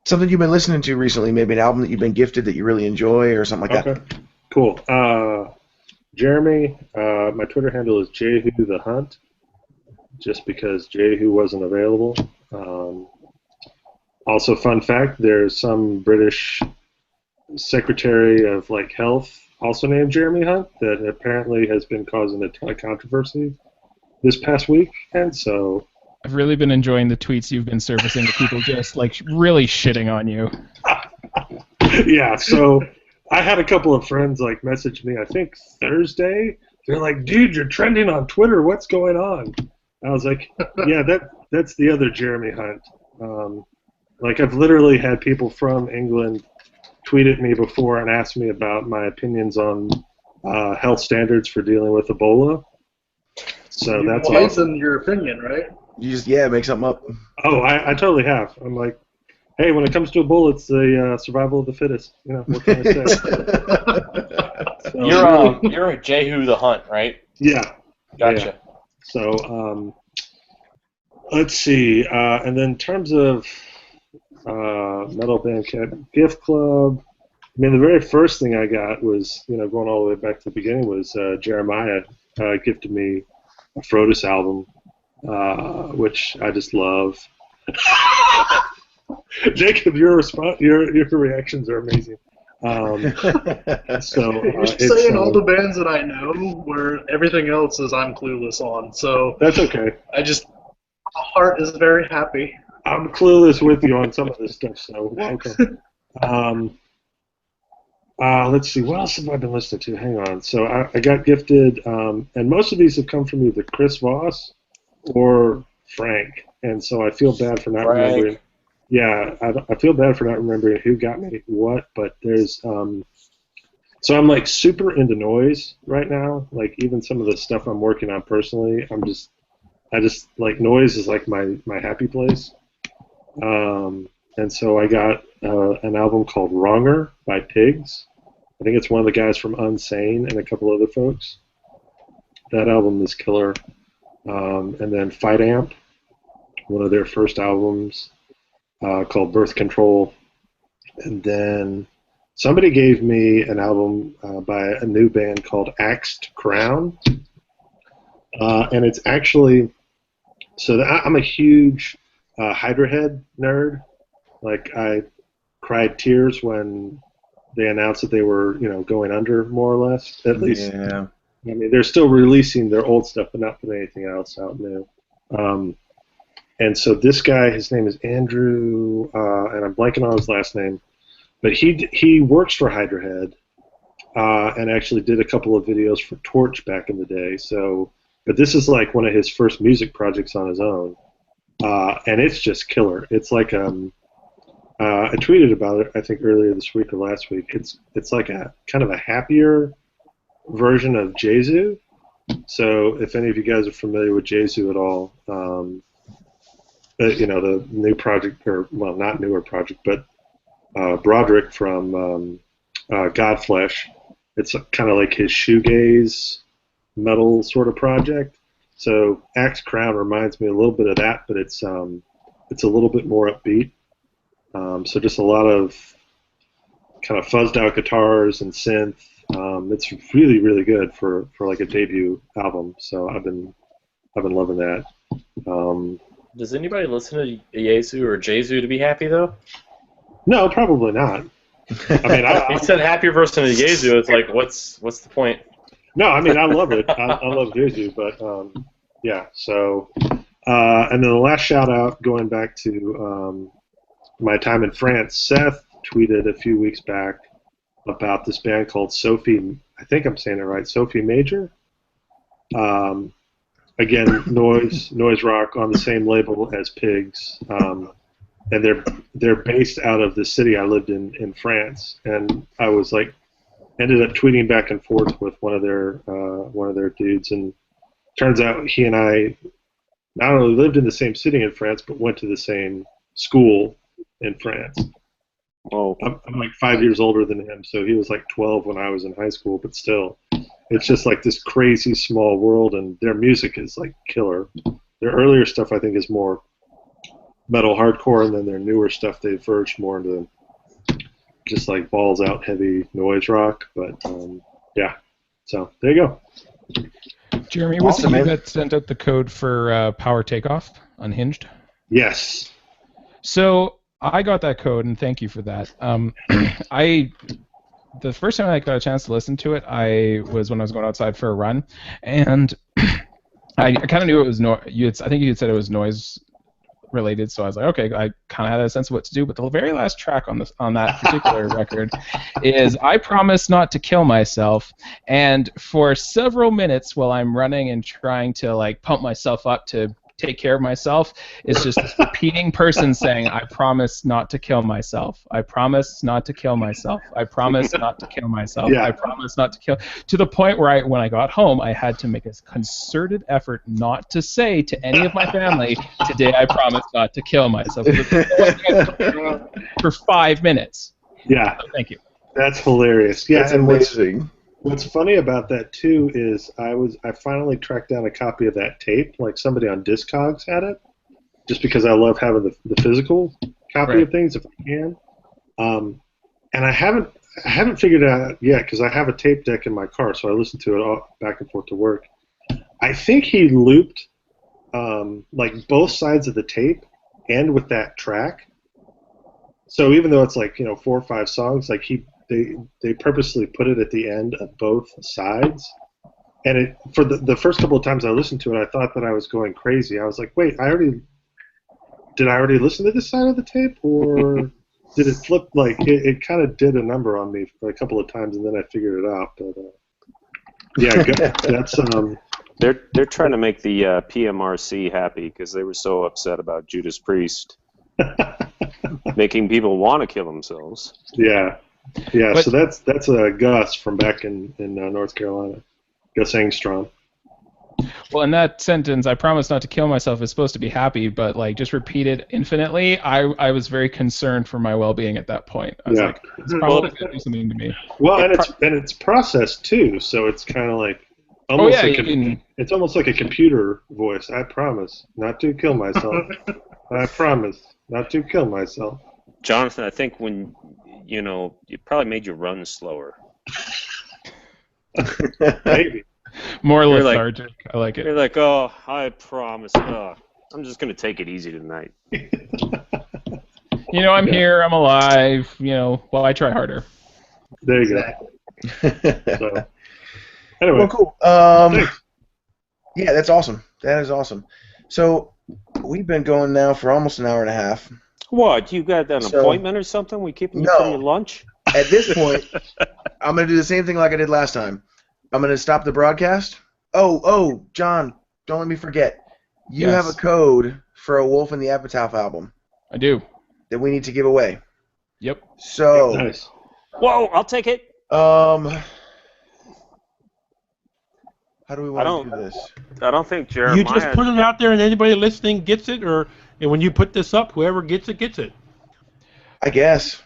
something you've been listening to recently, maybe an album that you've been gifted that you really enjoy, or something like that. Cool. Jeremy, my Twitter handle is Jehu the Hunt, just because Jehu wasn't available. Also, fun fact, there's some British Secretary of like Health also named Jeremy Hunt that apparently has been causing a ton of controversy this past week, and so I've really been enjoying the tweets you've been surfacing to people just like really shitting on you. Yeah, so I had a couple of friends like message me, I think Thursday. They're like, dude, you're trending on Twitter. What's going on? I was like, yeah, that's the other Jeremy Hunt. Like, I've literally had people from England tweet at me before and ask me about my opinions on health standards for dealing with Ebola. So that's awesome. Your opinion, right? You just make something up. Oh, I totally have. I'm like, hey, when it comes to Ebola, it's the survival of the fittest. You know, what can I say? So, you're a Jehu the Hunt, right? Yeah. Gotcha. Yeah. So let's see. And then in terms of Metal Bandcamp Gift Club, I mean, the very first thing I got was, you know, going all the way back to the beginning, was Jeremiah gifted me a Frodis album, which I just love. Jacob, your reactions are amazing. So you're saying all the bands that I know, where everything else is I'm clueless on. So that's okay. My heart is very happy. I'm clueless with you on some of this stuff, so welcome. Let's see, what else have I been listening to? Hang on. So I got gifted, and most of these have come from either Chris Voss or Frank, and so I feel bad for not remembering. Yeah, I feel bad for not remembering who got me what, but there's so I'm like super into noise right now. Like, even some of the stuff I'm working on personally, I just like noise is like my happy place. And so I got an album called Wronger by Pigs. I think it's one of the guys from Unsane and a couple other folks. That album is killer. And then Fight Amp, one of their first albums, called Birth Control. And then somebody gave me an album by a new band called Axed Crown. And it's actually I'm a huge Hydra Head nerd. Like I cried tears when they announced that they were going under more or less. At least, Yeah. I mean, they're still releasing their old stuff, but not putting anything else out new. And so this guy, his name is Andrew, and I'm blanking on his last name, but he works for Hydra Head, and actually did a couple of videos for Torch back in the day. So, but this is like one of his first music projects on his own, and it's just killer. It's like I tweeted about it I think earlier this week or last week. It's like a kind of a happier version of Jesu. So if any of you guys are familiar with Jesu at all, the new project, or well, not newer project, but Broderick from Godflesh. It's kind of like his shoegaze metal sort of project. So Axe Crown reminds me a little bit of that, but it's a little bit more upbeat. So just a lot of kind of fuzzed out guitars and synth. It's really, really good for like a debut album. So I've been loving that. Does anybody listen to Jesu or Jesu to be happy though? No, probably not. I mean, he said happier version of Jesu. It's like, what's the point? No, I mean, I love it. I love Jesu, but yeah. So, and then the last shout out, going back to my time in France, Seth tweeted a few weeks back about this band called Sophie. I think I'm saying it right. Sophie Major. Again, noise rock on the same label as Pigs, and they're based out of the city I lived in France. And I was like, ended up tweeting back and forth with one of their dudes, and turns out he and I not only lived in the same city in France, but went to the same school in France. Oh, I'm like 5 years older than him, so he was like 12 when I was in high school, but still, it's just like this crazy small world, and their music is like killer. Their earlier stuff, I think, is more metal hardcore, and then their newer stuff, they've verged more into just like balls out heavy noise rock, but yeah, so there you go. Jeremy, was Awesome, it you man. that sent out the code for Power Takeoff Unhinged? Yes. So I got that code, and thank you for that. The first time I got a chance to listen to it, was when I was going outside for a run, and I kind of knew it was I think you had said it was noise related, so I was like, okay, I kind of had a sense of what to do. But the very last track on that particular record is "I Promise Not to Kill Myself," and for several minutes while I'm running and trying to like pump myself up to take care of myself, it's just this repeating person saying, "I promise not to kill myself. I promise not to kill myself. I promise not to kill myself. Yeah. I promise not to kill." To the point where when I got home, I had to make a concerted effort not to say to any of my family, "Today I promise not to kill myself," for 5 minutes. Yeah. So thank you. That's hilarious. Yeah, That's and amazing. what's funny about that too is I finally tracked down a copy of that tape. Like somebody on Discogs had it, just because I love having the physical copy Right. of things if I can. And I haven't figured it out yet because I have a tape deck in my car, so I listen to it all back and forth to work. I think he looped like both sides of the tape and with that track. So even though it's like 4 or 5 songs, like they purposely put it at the end of both sides. And for the first couple of times I listened to it, I thought that I was going crazy. I was like, wait, did I already listen to this side of the tape, or did it flip? Like it kind of did a number on me for a couple of times, and then I figured it out. But yeah, that's they're trying to make the PMRC happy because they were so upset about Judas Priest making people want to kill themselves. yeah. But- So that's Gus from back in North Carolina, Gus Engstrom. Well, in that sentence, "I promise not to kill myself" is supposed to be happy, but like just repeated infinitely, I was very concerned for my well-being at that point. I was Yeah. like, it's probably going to do something to me. Well, and it's processed too, so it's kind of like almost it's almost like a computer voice. "I promise not to kill myself. I promise not to kill myself." Jonathan, I think when it probably made you run slower. Maybe. More You're like- lethargic. I like it. You're like, oh, I promise. I'm just gonna take it easy tonight. You know, I'm here. I'm alive. You know, well, I try harder. There you go. So, anyway, Well, cool. Yeah, that's awesome. That is awesome. So we've been going now for almost an hour and a half. What? You got an So- appointment or something? We keeping you No. from your lunch? At this point, I'm going to do the same thing like I did last time. I'm going to stop the broadcast. Oh, John, don't let me forget. You Yes. have a code for a Wolf in the Epitaph album I do. that we need to give away. Yep. So, nice. Whoa! I'll take it. how do we I want to don't- do this? I don't think Jeremiah. You just put it out there, and anybody listening gets it, and when you put this up, whoever gets it gets it. I guess.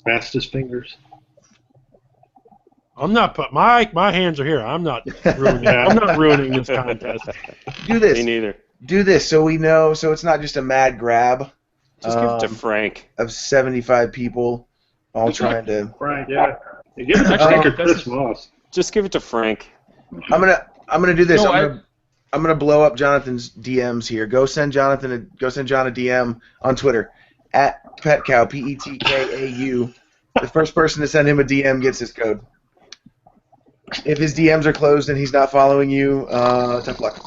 Fastest fingers. I'm not put my hands are here. I'm not ruining. I'm not ruining this contest. Do Me this. neither. Do this so we know, so it's not just a mad grab Just give it to Um, Frank. of 75 people all trying to. Frank, yeah. You give it to Actually, Frank or that's- Chris Moss. Just give it to Frank. I'm gonna do this. No, I'm gonna blow up Jonathan's DMs here. Go send John a DM on Twitter at Petcow PETKAU. The first person to send him a DM gets his code. If his DMs are closed and he's not following you, tough luck.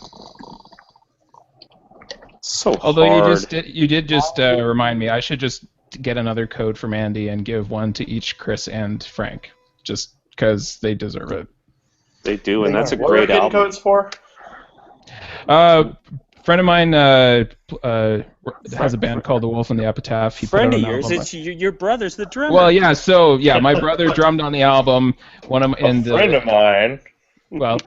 So Although hard. you did just remind me, I should just get another code from Andy and give one to each Chris and Frank, just because they deserve it. They do, and that's a What are we great getting album. codes for? Friend of mine has a band called The Wolf and the Epitaph. He Friend put of out an yours, album. it's your brother's the drummer. Well, yeah. So yeah, my brother drummed on the album. One of A friend of mine. well,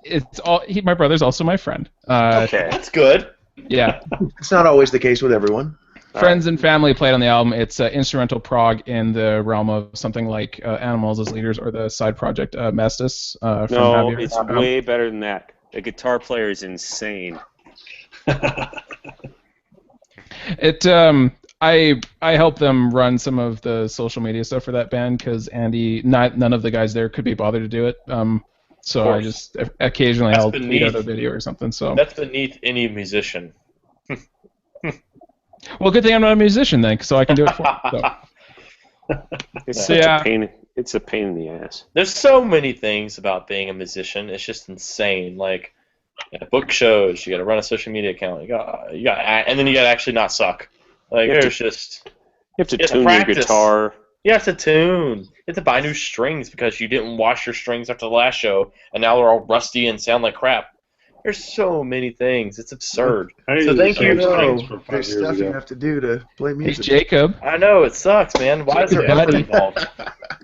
it's all. My brother's also my friend. Okay. That's good. Yeah. It's not always the case with everyone. Friends and family played on the album. It's instrumental prog in the realm of something like Animals as Leaders or the side project Mestis. From No, Javier. it's way better than that. The guitar player is insane. I help them run some of the social media stuff for that band because none of the guys there could be bothered to do it. So I just occasionally That's I'll been tweet out neat. a video or something. So That's beneath any musician. well, good thing I'm not a musician then, so I can do it for them. So. It's So, such yeah. a pain. It's a pain in the ass. There's so many things about being a musician. It's just insane. Like, you gotta book shows. You got to run a social media account. You got, and then you got to actually not suck. Like, You have there's just You have to You have to tune your practice. guitar. you have to tune. You have to buy new strings because you didn't wash your strings after the last show, and now they're all rusty and sound like crap. There's so many things. It's absurd. I So used thank the you. same strings from 5 There's years stuff you ago. have to do to play Hey, music. Jacob, I know it sucks, man. Why is there effort Buddy. involved?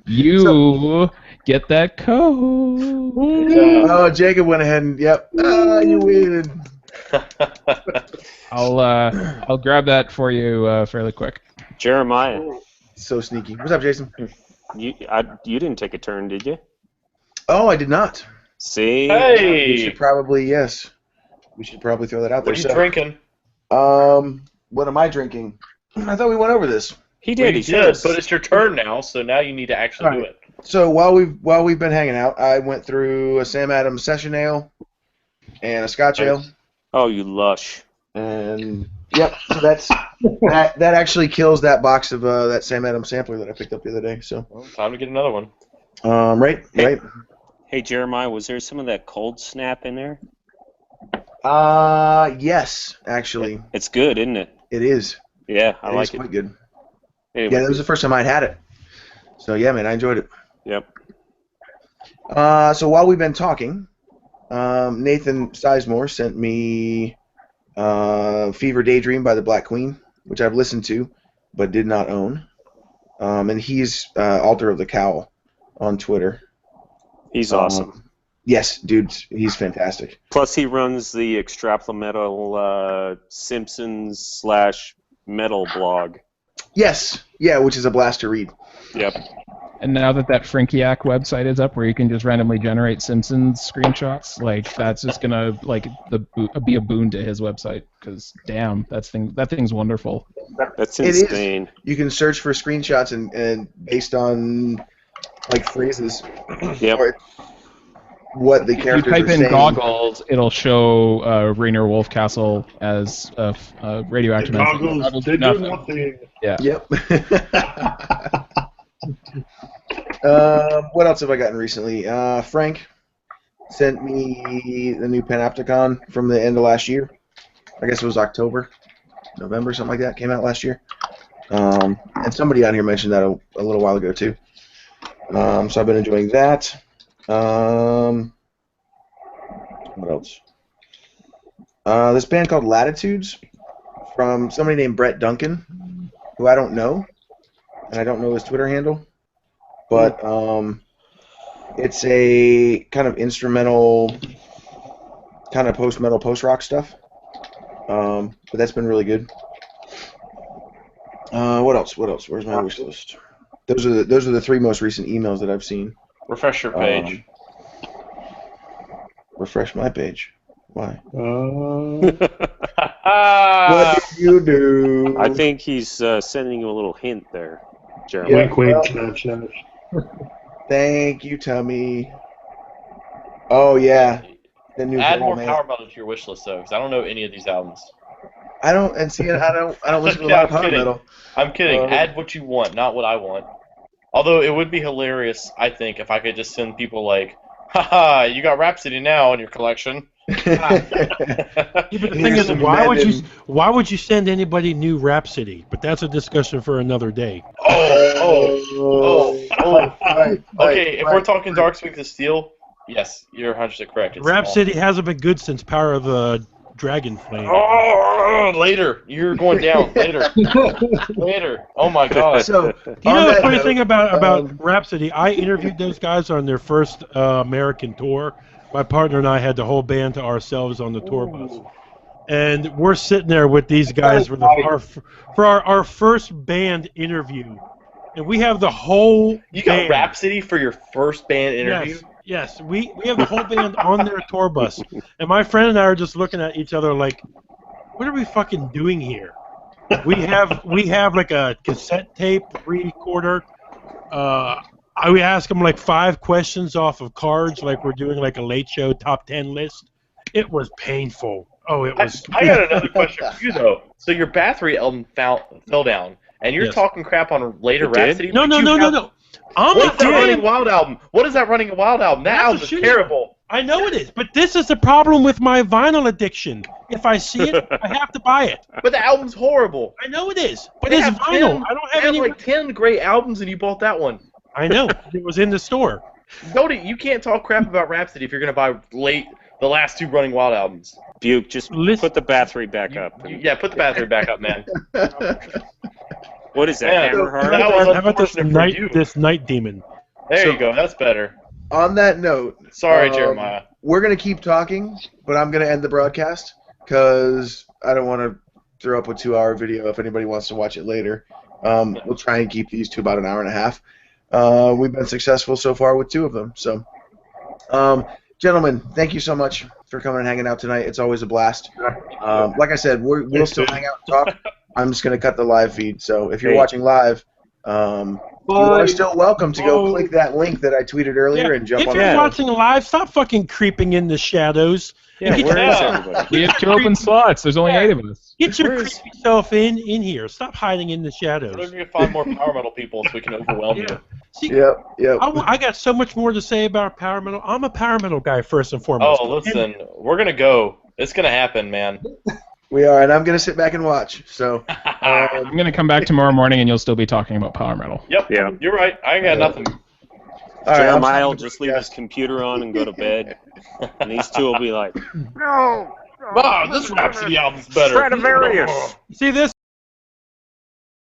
you get that code. Oh, Jacob went ahead and yep. You win. I'll grab that for you fairly quick. Jeremiah, So sneaky. What's up, Jason? you didn't take a turn, did you? Oh, I did not. See? We Hey, should probably We should probably throw that out there. what are you drinking? What am I drinking? I thought we went over this. He did. We He did, said. but it's your turn now, so now you need to actually do it. So while we've been hanging out, I went through a Sam Adams session ale and a Scotch ale, Oh, you lush. and yep, so that actually kills that box of that Sam Adams sampler that I picked up the other day. So Well, time to get another one. right. Hey, Jeremiah, was there some of that cold snap in there? Yes, actually, It's good, isn't it? it is. Yeah, I It is like it. quite good. Anyway, Yeah, that was the first time I'd had it. So yeah, man, I enjoyed it. yep. So while we've been talking, Nathan Sizemore sent me Fever Daydream by the Black Queen, which I've listened to but did not own. And he's Altar of the Cowl on Twitter. He's awesome. Yes, dude, he's fantastic. Plus, he runs the Extrapla Metal Simpsons / metal blog. Yes, yeah, which is a blast to read. Yep. And now that Frankiac website is up, where you can just randomly generate Simpsons screenshots, like that's just gonna be a boon to his website. Because damn, that thing's wonderful. That's It is. insane. You can search for screenshots and based on like phrases. Yep. Or what the If you characters type are in saying. goggles, it'll show Rainier Wolfcastle as radioactive. The goggles, they do nothing. Yeah. Yep. What else have I gotten recently? Frank sent me the new Panopticon from the end of last year. I guess it was October, November, something like that. Came out last year. And somebody on here mentioned that a little while ago too. So I've been enjoying that. What else? This band called Latitudes from somebody named Brett Duncan, who I don't know, and I don't know his Twitter handle, but it's a kind of instrumental, kind of post-metal, post-rock stuff. But that's been really good. What else? Where's my wish list? Those are the 3 most recent emails that I've seen. Refresh your page. Refresh my page. Why? What What did you do? I think he's sending you a little hint there, Jeremy. Yeah, Wink, well- nudge, nudge. Thank you, Tummy. Oh yeah, the new Add more man. power metal to your wish list, though, because I don't know any of these albums. I don't listen to a lot of power kidding. metal. I'm kidding. Add what you want, not what I want. Although it would be hilarious, I think, if I could just send people like, haha, you got Rhapsody now in your collection. Yeah, but the thing is, why would you send anybody new Rhapsody? But that's a discussion for another day. Okay, if we're talking Darkswing to Steel, yes, you're 100% correct. It's Rhapsody hasn't been good since Power of the Dragon Flame. Later. You're going down. Later. Later. Oh my god. So, You know the funny note, thing about Rhapsody? I interviewed those guys on their first American tour. My partner and I had the whole band to ourselves on the tour bus. And we're sitting there with these guys for our first band interview. And we have the whole You got band. Rhapsody for your first band interview? Yes, we have the whole band on their tour bus. And my friend and I are just looking at each other like, what are we fucking doing here? We have like a cassette tape recorder. We ask them like 5 questions off of cards, like we're doing like a Late Show top 10 list. It was painful. Oh, it was. I got another question for you, though. So your Bathory album fell down, and you're Yes. talking crap on later It did? Rhapsody? No. I'm What not is that saying- Running Wild album? What is that Running Wild album? That That's album a is shitty- terrible. I know it is, but this is the problem with my vinyl addiction. If I see it, I have to buy it. But the album's horrible. I know it is, but They it's have vinyl. 10 I don't They have have any. like 10 great albums, and you bought that one. I know it was in the store. You can't talk crap about Rhapsody if you're going to buy the last 2 Running Wild albums. Buke, just Listen- put the Bathory back up. Yeah, put the Bathory back up, man. What is that, Yeah, Hammerheart? that was How about this unfortunate for you. night demon? There you go. That's better. On that note, Sorry, Jeremiah. we're gonna keep talking, but I'm gonna end the broadcast because I don't want to throw up a 2-hour video if anybody wants to watch it later. We'll try and keep these to about an hour and a half. We've been successful so far with 2 of them. So, gentlemen, thank you so much for coming and hanging out tonight. It's always a blast. Like I said, we'll still hang out and talk. I'm just going to cut the live feed. So if you're watching live, you are still welcome to go click that link that I tweeted earlier and jump If on you're that. watching live, stop fucking creeping in the shadows. Yeah, Get where your- is everybody? We have 2 open slots. There's only 8 of us. Get your Where is- creepy self in here. Stop hiding in the We're shadows. going to find more power metal people so we can overwhelm you. See, Yep. I got so much more to say about power metal. I'm a power metal guy first and foremost. Oh, listen, we're going to go. It's going to happen, man. We are, and I'm going to sit back and watch. So, I'm going to come back tomorrow morning and you'll still be talking about power metal. Yep, Yeah. you're right. I ain't got nothing. all right, Jeremiah will I'm just leave his computer on and go to bed. And these 2 will be like, Wow, this Rhapsody album's better. Stradivarius! See this?